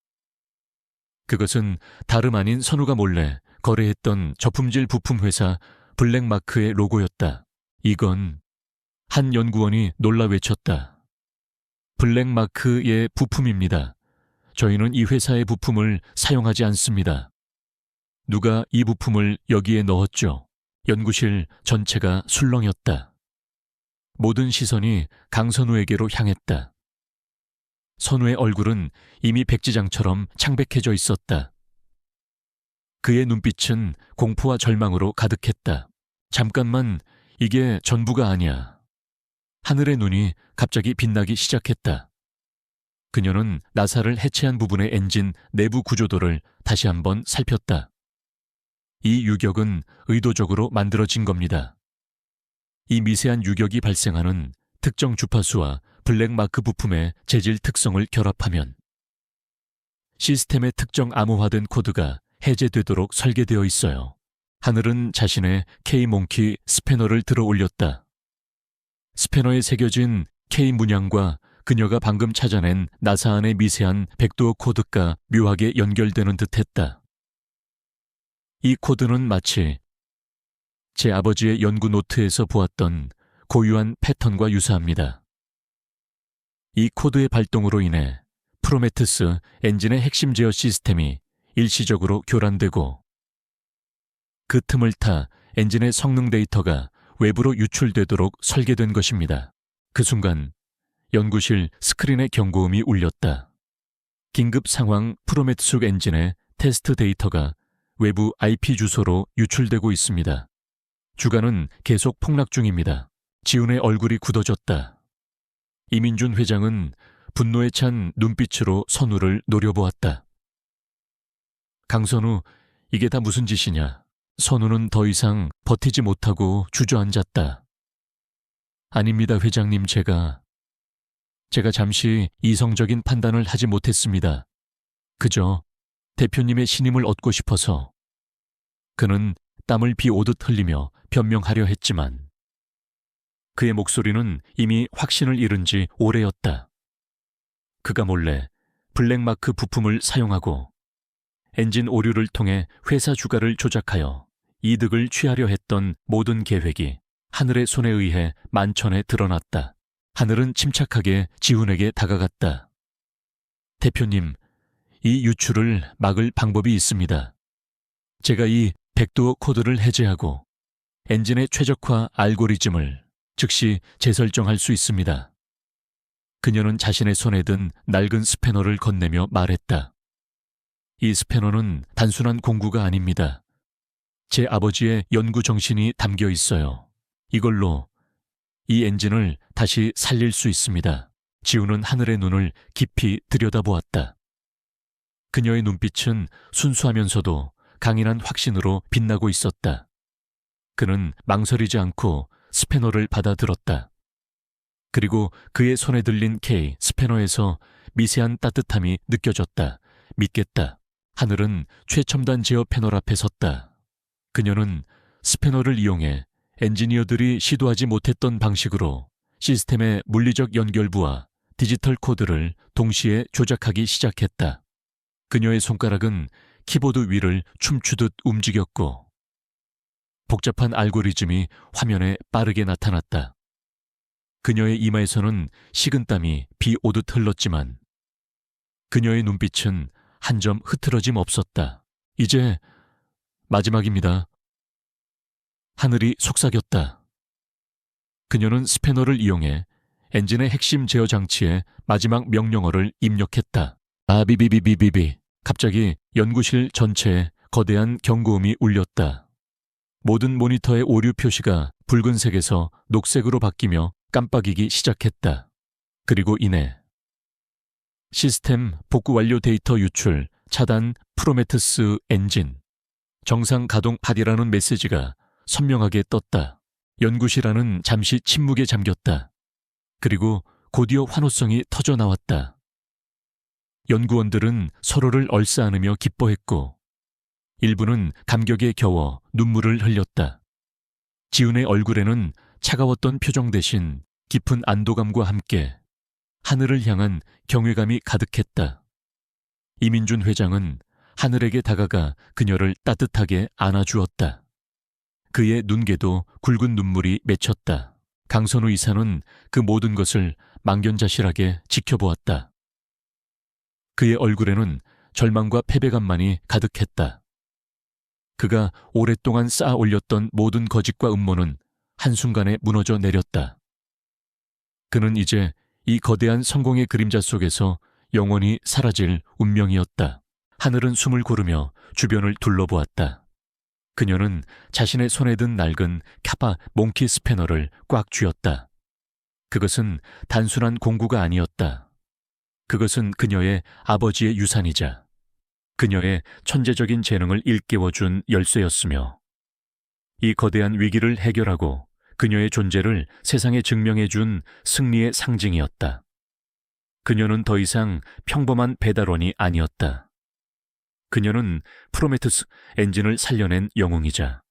그것은 다름 아닌 선우가 몰래 거래했던 저품질 부품 회사 블랙마크의 로고였다. 이건 한 연구원이 놀라 외쳤다. 블랙마크의 부품입니다. 저희는 이 회사의 부품을 사용하지 않습니다. 누가 이 부품을 여기에 넣었죠? 연구실 전체가 술렁였다. 모든 시선이 강선우에게로 향했다. 선우의 얼굴은 이미 백지장처럼 창백해져 있었다. 그의 눈빛은 공포와 절망으로 가득했다. 잠깐만, 이게 전부가 아니야. 하늘의 눈이 갑자기 빛나기 시작했다. 그녀는 나사를 해체한 부분의 엔진 내부 구조도를 다시 한번 살폈다. 이 유격은 의도적으로 만들어진 겁니다. 이 미세한 유격이 발생하는 특정 주파수와 블랙마크 부품의 재질 특성을 결합하면 시스템의 특정 암호화된 코드가 해제되도록 설계되어 있어요. 하늘은 자신의 K-몽키 스패너를 들어 올렸다. 스패너에 새겨진 K 문양과 그녀가 방금 찾아낸 나사 안의 미세한 백도어 코드가 묘하게 연결되는 듯했다. 이 코드는 마치 제 아버지의 연구 노트에서 보았던 고유한 패턴과 유사합니다. 이 코드의 발동으로 인해 프로메테스 엔진의 핵심 제어 시스템이 일시적으로 교란되고 그 틈을 타 엔진의 성능 데이터가 외부로 유출되도록 설계된 것입니다. 그 순간 연구실 스크린의 경고음이 울렸다. 긴급 상황 프로메테스 엔진의 테스트 데이터가 외부 IP 주소로 유출되고 있습니다. 주가는 계속 폭락 중입니다. 지훈의 얼굴이 굳어졌다. 이민준 회장은 분노에 찬 눈빛으로 선우를 노려보았다. 강선우, 이게 다 무슨 짓이냐? 선우는 더 이상 버티지 못하고 주저앉았다. 아닙니다, 회장님. 제가 잠시 이성적인 판단을 하지 못했습니다. 그저 대표님의 신임을 얻고 싶어서. 그는 땀을 비오듯 흘리며 변명하려 했지만 그의 목소리는 이미 확신을 잃은 지 오래였다. 그가 몰래 블랙마크 부품을 사용하고 엔진 오류를 통해 회사 주가를 조작하여 이득을 취하려 했던 모든 계획이 하늘의 손에 의해 만천에 드러났다. 하늘은 침착하게 지훈에게 다가갔다. 대표님, 이 유출을 막을 방법이 있습니다. 제가 이 백도어 코드를 해제하고 엔진의 최적화 알고리즘을 즉시 재설정할 수 있습니다. 그녀는 자신의 손에 든 낡은 스패너를 건네며 말했다. 이 스패너는 단순한 공구가 아닙니다. 제 아버지의 연구 정신이 담겨 있어요. 이걸로 이 엔진을 다시 살릴 수 있습니다. 지훈은 하늘의 눈을 깊이 들여다보았다. 그녀의 눈빛은 순수하면서도 강인한 확신으로 빛나고 있었다. 그는 망설이지 않고 스패너를 받아들었다. 그리고 그의 손에 들린 K 스패너에서 미세한 따뜻함이 느껴졌다. 믿겠다. 하늘은 최첨단 제어 패널 앞에 섰다. 그녀는 스패너를 이용해 엔지니어들이 시도하지 못했던 방식으로 시스템의 물리적 연결부와 디지털 코드를 동시에 조작하기 시작했다. 그녀의 손가락은 키보드 위를 춤추듯 움직였고 복잡한 알고리즘이 화면에 빠르게 나타났다. 그녀의 이마에서는 식은땀이 비 오듯 흘렀지만 그녀의 눈빛은 한 점 흐트러짐 없었다. 이제 마지막입니다. 하늘이 속삭였다. 그녀는 스패너를 이용해 엔진의 핵심 제어 장치에 마지막 명령어를 입력했다. 비비비비비비. 갑자기 연구실 전체에 거대한 경고음이 울렸다. 모든 모니터의 오류 표시가 붉은색에서 녹색으로 바뀌며 깜빡이기 시작했다. 그리고 이내 시스템 복구 완료 데이터 유출 차단 프로메테스 엔진 정상 가동 하디라는 메시지가 선명하게 떴다. 연구실 안은 잠시 침묵에 잠겼다. 그리고 곧이어 환호성이 터져 나왔다. 연구원들은 서로를 얼싸안으며 기뻐했고 일부는 감격에 겨워 눈물을 흘렸다. 지훈의 얼굴에는 차가웠던 표정 대신 깊은 안도감과 함께 하늘을 향한 경외감이 가득했다. 이민준 회장은 하늘에게 다가가 그녀를 따뜻하게 안아주었다. 그의 눈개도 굵은 눈물이 맺혔다. 강선우 이사는 그 모든 것을 망견자실하게 지켜보았다. 그의 얼굴에는 절망과 패배감만이 가득했다. 그가 오랫동안 쌓아 올렸던 모든 거짓과 음모는 한순간에 무너져 내렸다. 그는 이제 이 거대한 성공의 그림자 속에서 영원히 사라질 운명이었다. 하늘은 숨을 고르며 주변을 둘러보았다. 그녀는 자신의 손에 든 낡은 카파 몽키 스패너를 꽉 쥐었다. 그것은 단순한 공구가 아니었다. 그것은 그녀의 아버지의 유산이자 그녀의 천재적인 재능을 일깨워준 열쇠였으며 이 거대한 위기를 해결하고 그녀의 존재를 세상에 증명해준 승리의 상징이었다. 그녀는 더 이상 평범한 배달원이 아니었다. 그녀는 프로메테우스 엔진을 살려낸 영웅이자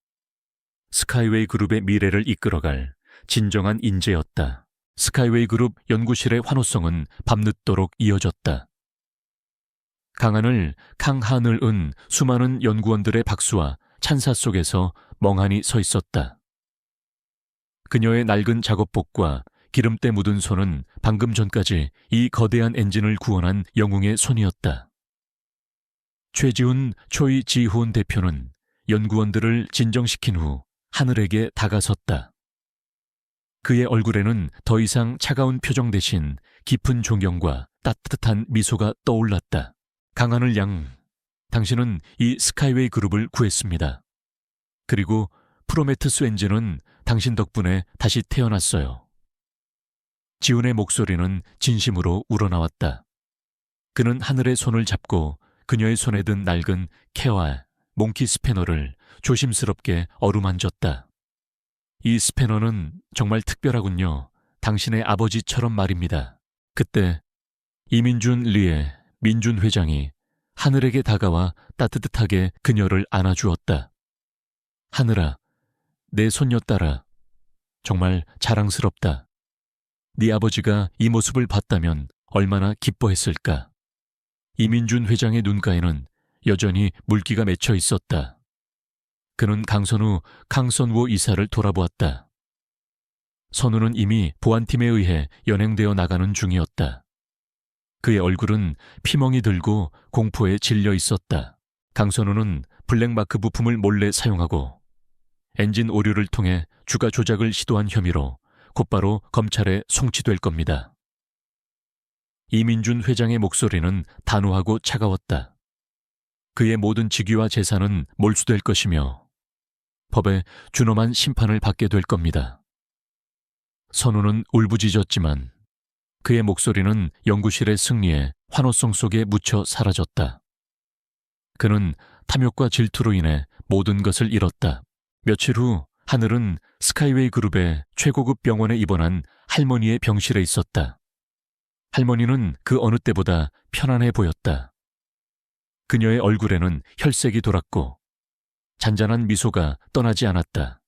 스카이웨이 그룹의 미래를 이끌어갈 진정한 인재였다. 스카이웨이 그룹 연구실의 환호성은 밤늦도록 이어졌다. 강하늘 은 수많은 연구원들의 박수와 찬사 속에서 멍하니 서 있었다. 그녀의 낡은 작업복과 기름때 묻은 손은 방금 전까지 이 거대한 엔진을 구원한 영웅의 손이었다. 최지훈 초이 지훈 대표는 연구원들을 진정시킨 후 하늘에게 다가섰다. 그의 얼굴에는 더 이상 차가운 표정 대신 깊은 존경과 따뜻한 미소가 떠올랐다. 강하늘 양, 당신은 이 스카이웨이 그룹을 구했습니다. 그리고 프로메테우스 엔진은 당신 덕분에 다시 태어났어요. 지훈의 목소리는 진심으로 우러나왔다. 그는 하늘의 손을 잡고 그녀의 손에 든 낡은 케와 몽키 스패너를 조심스럽게 어루만졌다. 이 스패너는 정말 특별하군요. 당신의 아버지처럼 말입니다. 그때 이민준 리의 민준 회장이 하늘에게 다가와 따뜻하게 그녀를 안아주었다. 하늘아, 내 손녀딸아, 정말 자랑스럽다. 네 아버지가 이 모습을 봤다면 얼마나 기뻐했을까. 이민준 회장의 눈가에는 여전히 물기가 맺혀 있었다. 그는 강선우 이사를 돌아보았다. 선우는 이미 보안팀에 의해 연행되어 나가는 중이었다. 그의 얼굴은 피멍이 들고 공포에 질려 있었다. 강선우는 블랙마크 부품을 몰래 사용하고 엔진 오류를 통해 주가 조작을 시도한 혐의로 곧바로 검찰에 송치될 겁니다. 이민준 회장의 목소리는 단호하고 차가웠다. 그의 모든 직위와 재산은 몰수될 것이며 법에 준엄한 심판을 받게 될 겁니다. 선우는 울부짖었지만 그의 목소리는 연구실의 승리에 환호성 속에 묻혀 사라졌다. 그는 탐욕과 질투로 인해 모든 것을 잃었다. 며칠 후 하늘은 스카이웨이 그룹의 최고급 병원에 입원한 할머니의 병실에 있었다. 할머니는 그 어느 때보다 편안해 보였다. 그녀의 얼굴에는 혈색이 돌았고 잔잔한 미소가 떠나지 않았다.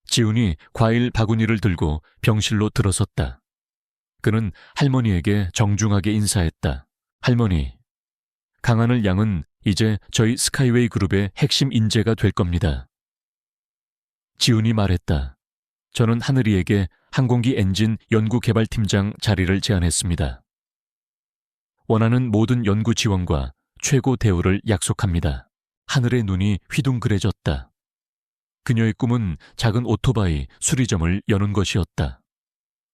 지훈이 과일 바구니를 들고 병실로 들어섰다. 그는 할머니에게 정중하게 인사했다. 할머니, 강하늘 양은 이제 저희 스카이웨이 그룹의 핵심 인재가 될 겁니다. 지훈이 말했다. 저는 하늘이에게 항공기 엔진 연구개발팀장 자리를 제안했습니다. 원하는 모든 연구 지원과 최고 대우를 약속합니다. 하늘의 눈이 휘둥그레졌다. 그녀의 꿈은 작은 오토바이 수리점을 여는 것이었다.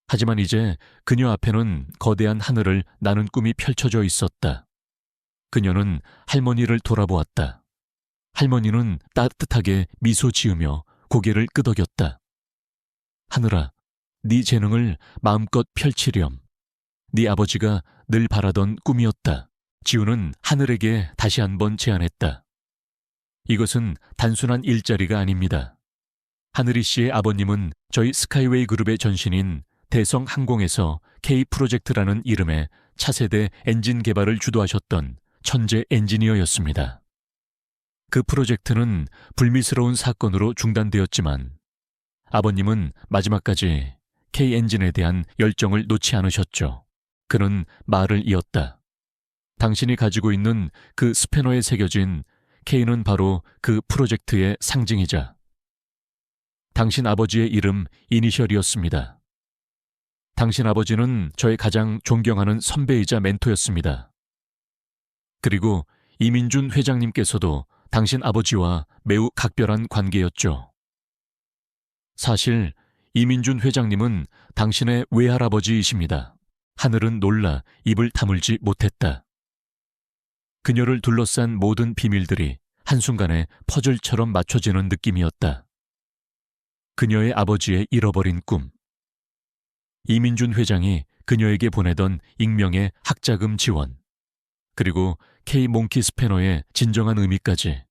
하지만 이제 그녀 앞에는 거대한 하늘을 나는 꿈이 펼쳐져 있었다. 그녀는 할머니를 돌아보았다. 할머니는 따뜻하게 미소 지으며 고개를 끄덕였다. 하늘아, 네 재능을 마음껏 펼치렴. 네 아버지가 늘 바라던 꿈이었다. 지훈은 하늘에게 다시 한번 제안했다. 이것은 단순한 일자리가 아닙니다. 하늘이 씨의 아버님은 저희 스카이웨이 그룹의 전신인 대성항공에서 K 프로젝트라는 이름의 차세대 엔진 개발을 주도하셨던 천재 엔지니어였습니다. 그 프로젝트는 불미스러운 사건으로 중단되었지만 아버님은 마지막까지 K 엔진에 대한 열정을 놓지 않으셨죠. 그는 말을 이었다. 당신이 가지고 있는 그 스패너에 새겨진 K는 바로 그 프로젝트의 상징이자 당신 아버지의 이름 이니셜이었습니다. 당신 아버지는 저의 가장 존경하는 선배이자 멘토였습니다. 그리고 이민준 회장님께서도 당신 아버지와 매우 각별한 관계였죠. 사실 이민준 회장님은 당신의 외할아버지이십니다. 하늘은 놀라 입을 다물지 못했다. 그녀를 둘러싼 모든 비밀들이 한순간에 퍼즐처럼 맞춰지는 느낌이었다. 그녀의 아버지의 잃어버린 꿈. 이민준 회장이 그녀에게 보내던 익명의 학자금 지원. 그리고 K 몽키 스패너의 진정한 의미까지.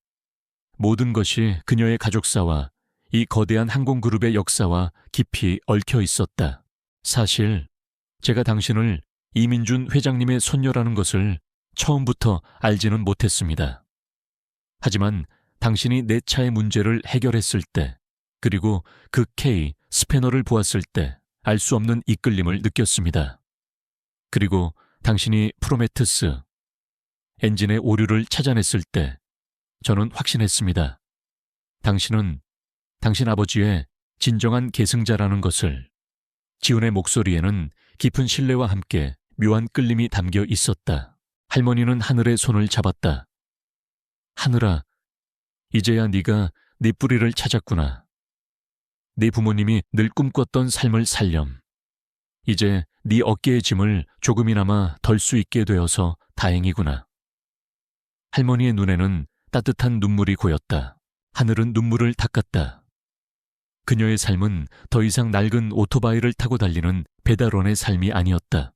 모든 것이 그녀의 가족사와 이 거대한 항공그룹의 역사와 깊이 얽혀 있었다. 사실 제가 당신을 이민준 회장님의 손녀라는 것을 처음부터 알지는 못했습니다. 하지만 당신이 내 차의 문제를 해결했을 때, 그리고 그 K 스패너를 보았을 때 알 수 없는 이끌림을 느꼈습니다. 그리고 당신이 프로메테우스 엔진의 오류를 찾아냈을 때 저는 확신했습니다. 당신은 당신 아버지의 진정한 계승자라는 것을. 지훈의 목소리에는 깊은 신뢰와 함께 묘한 끌림이 담겨 있었다. 할머니는 하늘의 손을 잡았다. 하늘아, 이제야 네가 네 뿌리를 찾았구나. 네 부모님이 늘 꿈꿨던 삶을 살렴. 이제 네 어깨의 짐을 조금이나마 덜 수 있게 되어서 다행이구나. 할머니의 눈에는 따뜻한 눈물이 고였다. 하늘은 눈물을 닦았다. 그녀의 삶은 더 이상 낡은 오토바이를 타고 달리는 배달원의 삶이 아니었다.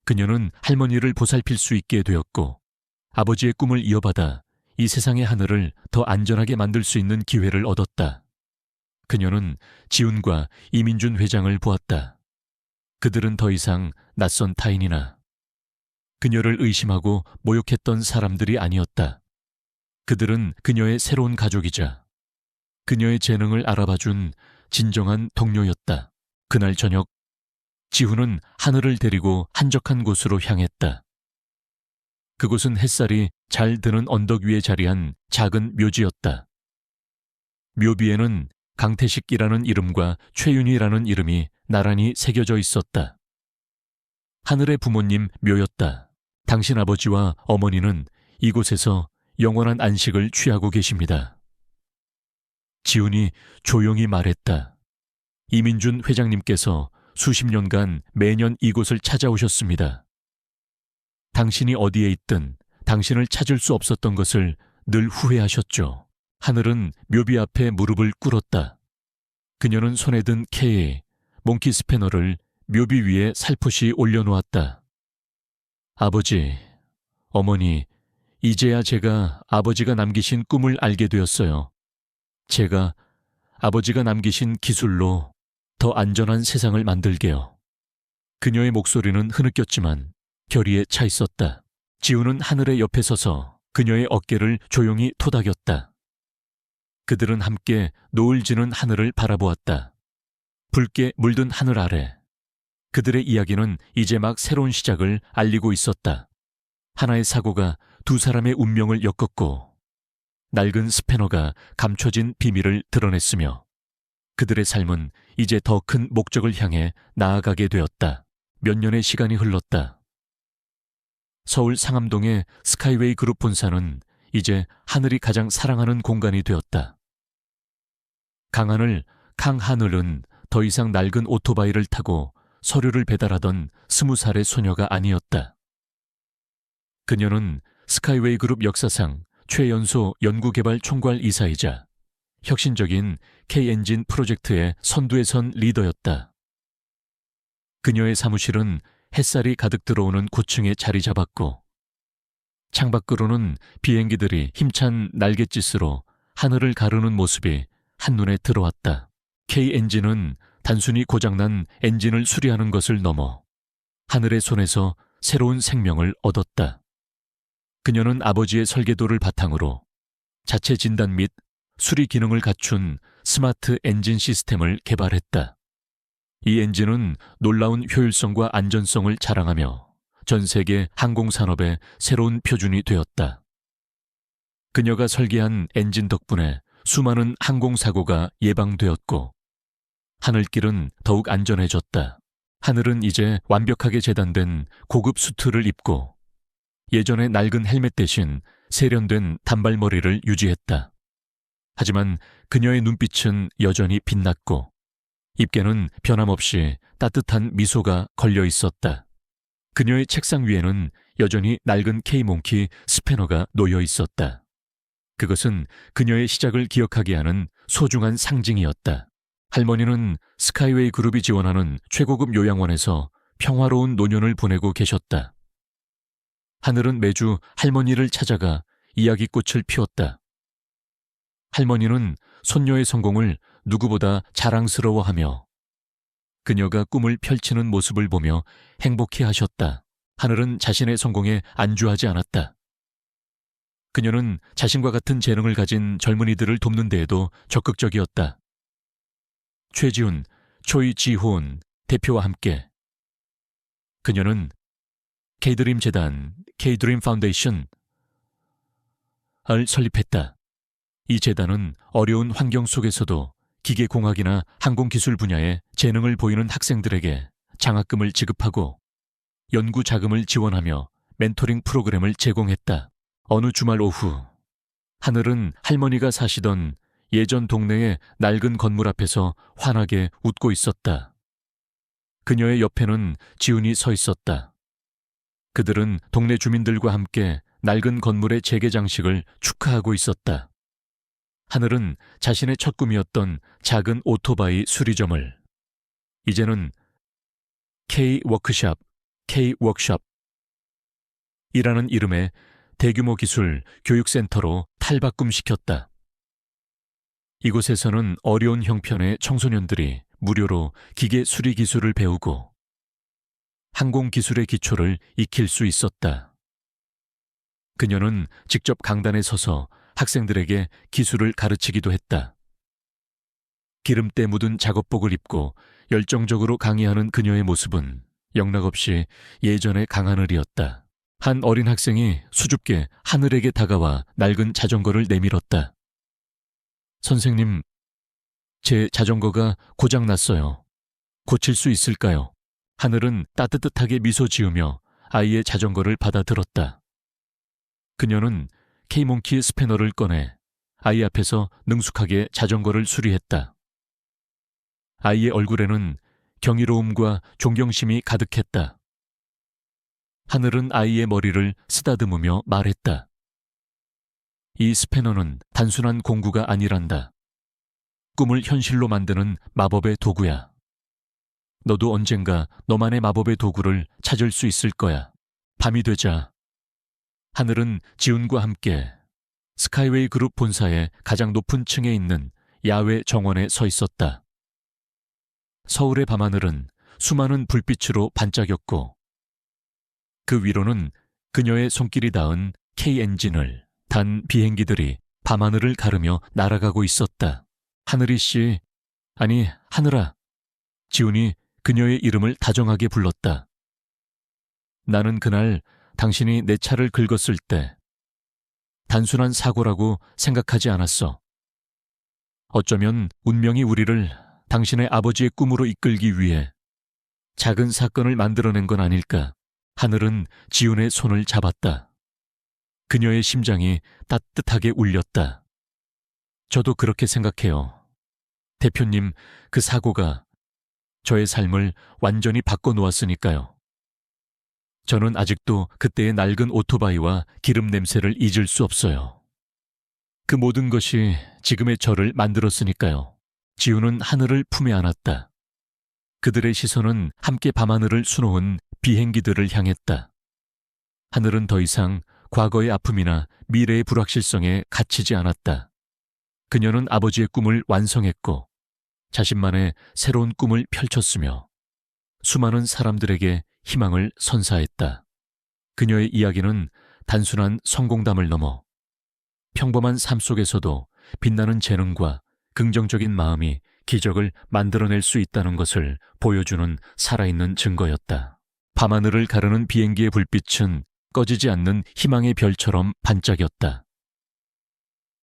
그녀는 할머니를 보살필 수 있게 되었고 아버지의 꿈을 이어받아 이 세상의 하늘을 더 안전하게 만들 수 있는 기회를 얻었다. 그녀는 지훈과 이민준 회장을 보았다. 그들은 더 이상 낯선 타인이나 그녀를 의심하고 모욕했던 사람들이 아니었다. 그들은 그녀의 새로운 가족이자 그녀의 재능을 알아봐준 진정한 동료였다. 그날 저녁 지훈은 하늘을 데리고 한적한 곳으로 향했다. 그곳은 햇살이 잘 드는 언덕 위에 자리한 작은 묘지였다. 묘비에는 강태식이라는 이름과 최윤희라는 이름이 나란히 새겨져 있었다. 하늘의 부모님 묘였다. 당신 아버지와 어머니는 이곳에서 영원한 안식을 취하고 계십니다. 지훈이 조용히 말했다. 이민준 회장님께서 수십 년간 매년 이곳을 찾아오셨습니다. 당신이 어디에 있든 당신을 찾을 수 없었던 것을 늘 후회하셨죠. 하늘은 묘비 앞에 무릎을 꿇었다. 그녀는 손에 든 K, 몽키 스패너를 묘비 위에 살포시 올려놓았다. 아버지, 어머니, 이제야 제가 아버지가 남기신 꿈을 알게 되었어요. 제가 아버지가 남기신 기술로 더 안전한 세상을 만들게요. 그녀의 목소리는 흐느꼈지만 결의에 차 있었다. 지훈은 하늘의 옆에 서서 그녀의 어깨를 조용히 토닥였다. 그들은 함께 노을 지는 하늘을 바라보았다. 붉게 물든 하늘 아래 그들의 이야기는 이제 막 새로운 시작을 알리고 있었다. 하나의 사고가 두 사람의 운명을 엮었고 낡은 스패너가 감춰진 비밀을 드러냈으며 그들의 삶은 이제 더 큰 목적을 향해 나아가게 되었다. 몇 년의 시간이 흘렀다. 서울 상암동의 스카이웨이 그룹 본사는 이제 하늘이 가장 사랑하는 공간이 되었다. 강하늘은 더 이상 낡은 오토바이를 타고 서류를 배달하던 20살의 소녀가 아니었다. 그녀는 스카이웨이 그룹 역사상 최연소 연구개발 총괄 이사이자 혁신적인 K-엔진 프로젝트의 선두에 선 리더였다. 그녀의 사무실은 햇살이 가득 들어오는 고층에 자리 잡았고 창밖으로는 비행기들이 힘찬 날갯짓으로 하늘을 가르는 모습이 한눈에 들어왔다. K-엔진은 단순히 고장난 엔진을 수리하는 것을 넘어 하늘의 손에서 새로운 생명을 얻었다. 그녀는 아버지의 설계도를 바탕으로 자체 진단 및 수리 기능을 갖춘 스마트 엔진 시스템을 개발했다. 이 엔진은 놀라운 효율성과 안전성을 자랑하며 전 세계 항공산업의 새로운 표준이 되었다. 그녀가 설계한 엔진 덕분에 수많은 항공사고가 예방되었고 하늘길은 더욱 안전해졌다. 하늘은 이제 완벽하게 재단된 고급 수트를 입고 예전의 낡은 헬멧 대신 세련된 단발머리를 유지했다. 하지만 그녀의 눈빛은 여전히 빛났고 입계는 변함없이 따뜻한 미소가 걸려 있었다. 그녀의 책상 위에는 여전히 낡은 K몽키 스패너가 놓여 있었다. 그것은 그녀의 시작을 기억하게 하는 소중한 상징이었다. 할머니는 스카이웨이 그룹이 지원하는 최고급 요양원에서 평화로운 노년을 보내고 계셨다. 하늘은 매주 할머니를 찾아가 이야기꽃을 피웠다. 할머니는 손녀의 성공을 누구보다 자랑스러워하며 그녀가 꿈을 펼치는 모습을 보며 행복해하셨다. 하늘은 자신의 성공에 안주하지 않았다. 그녀는 자신과 같은 재능을 가진 젊은이들을 돕는 데에도 적극적이었다. 최지훈, 초이 지호은 대표와 함께 그녀는 K드림 재단, K드림 파운데이션을 설립했다. 이 재단은 어려운 환경 속에서도 기계공학이나 항공기술 분야에 재능을 보이는 학생들에게 장학금을 지급하고 연구 자금을 지원하며 멘토링 프로그램을 제공했다. 어느 주말 오후, 하늘은 할머니가 사시던 예전 동네의 낡은 건물 앞에서 환하게 웃고 있었다. 그녀의 옆에는 지훈이 서 있었다. 그들은 동네 주민들과 함께 낡은 건물의 재개장식을 축하하고 있었다. 하늘은 자신의 첫 꿈이었던 작은 오토바이 수리점을 이제는 K-워크샵, 이라는 이름의 대규모 기술 교육센터로 탈바꿈시켰다. 이곳에서는 어려운 형편의 청소년들이 무료로 기계 수리 기술을 배우고 항공기술의 기초를 익힐 수 있었다. 그녀는 직접 강단에 서서 학생들에게 기술을 가르치기도 했다. 기름때 묻은 작업복을 입고 열정적으로 강의하는 그녀의 모습은 영락없이 예전의 강하늘이었다. 한 어린 학생이 수줍게 하늘에게 다가와 낡은 자전거를 내밀었다. 선생님, 제 자전거가 고장났어요. 고칠 수 있을까요? 하늘은 따뜻하게 미소 지으며 아이의 자전거를 받아들었다. 그녀는 K몽키 스패너를 꺼내 아이 앞에서 능숙하게 자전거를 수리했다. 아이의 얼굴에는 경이로움과 존경심이 가득했다. 하늘은 아이의 머리를 쓰다듬으며 말했다. 이 스패너는 단순한 공구가 아니란다. 꿈을 현실로 만드는 마법의 도구야. 너도 언젠가 너만의 마법의 도구를 찾을 수 있을 거야. 밤이 되자 하늘은 지훈과 함께 스카이웨이 그룹 본사의 가장 높은 층에 있는 야외 정원에 서 있었다. 서울의 밤하늘은 수많은 불빛으로 반짝였고 그 위로는 그녀의 손길이 닿은 K-엔진을 단 비행기들이 밤하늘을 가르며 날아가고 있었다. 하늘이 씨, 아니 하늘아. 지훈이 그녀의 이름을 다정하게 불렀다. 나는 그날 당신이 내 차를 긁었을 때 단순한 사고라고 생각하지 않았어. 어쩌면 운명이 우리를 당신의 아버지의 꿈으로 이끌기 위해 작은 사건을 만들어낸 건 아닐까. 하늘은 지훈의 손을 잡았다. 그녀의 심장이 따뜻하게 울렸다. 저도 그렇게 생각해요. 대표님, 그 사고가 저의 삶을 완전히 바꿔놓았으니까요. 저는 아직도 그때의 낡은 오토바이와 기름 냄새를 잊을 수 없어요. 그 모든 것이 지금의 저를 만들었으니까요. 지훈은 하늘을 품에 안았다. 그들의 시선은 함께 밤하늘을 수놓은 비행기들을 향했다. 하늘은 더 이상 과거의 아픔이나 미래의 불확실성에 갇히지 않았다. 그녀는 아버지의 꿈을 완성했고 자신만의 새로운 꿈을 펼쳤으며 수많은 사람들에게 희망을 선사했다. 그녀의 이야기는 단순한 성공담을 넘어 평범한 삶 속에서도 빛나는 재능과 긍정적인 마음이 기적을 만들어낼 수 있다는 것을 보여주는 살아있는 증거였다. 밤하늘을 가르는 비행기의 불빛은 꺼지지 않는 희망의 별처럼 반짝였다.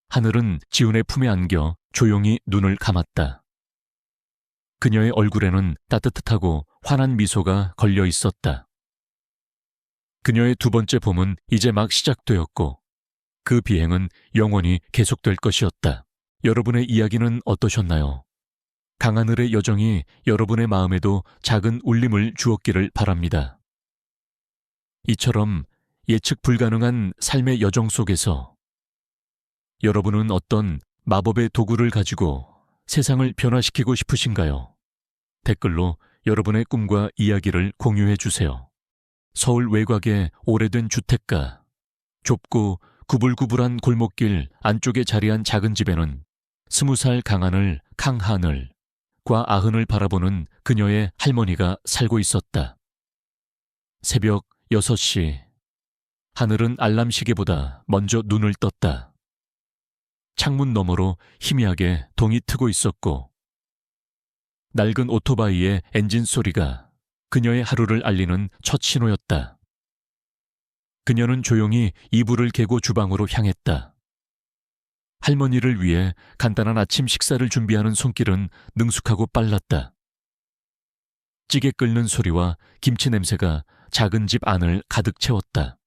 하늘은 지훈의 품에 안겨 조용히 눈을 감았다. 그녀의 얼굴에는 따뜻하고 환한 미소가 걸려 있었다. 그녀의 두 번째 봄은 이제 막 시작되었고 그 비행은 영원히 계속될 것이었다. 여러분의 이야기는 어떠셨나요? 강하늘의 여정이 여러분의 마음에도 작은 울림을 주었기를 바랍니다. 이처럼 예측 불가능한 삶의 여정 속에서 여러분은 어떤 마법의 도구를 가지고 세상을 변화시키고 싶으신가요? 댓글로 여러분의 꿈과 이야기를 공유해 주세요. 서울 외곽의 오래된 주택가, 좁고 구불구불한 골목길 안쪽에 자리한 작은 집에는 20살 강하늘과 아흔을 바라보는 그녀의 할머니가 살고 있었다. 새벽 6시, 하늘은 알람 시계보다 먼저 눈을 떴다. 창문 너머로 희미하게 동이 트고 있었고 낡은 오토바이의 엔진 소리가 그녀의 하루를 알리는 첫 신호였다. 그녀는 조용히 이불을 개고 주방으로 향했다. 할머니를 위해 간단한 아침 식사를 준비하는 손길은 능숙하고 빨랐다. 찌개 끓는 소리와 김치 냄새가 작은 집 안을 가득 채웠다.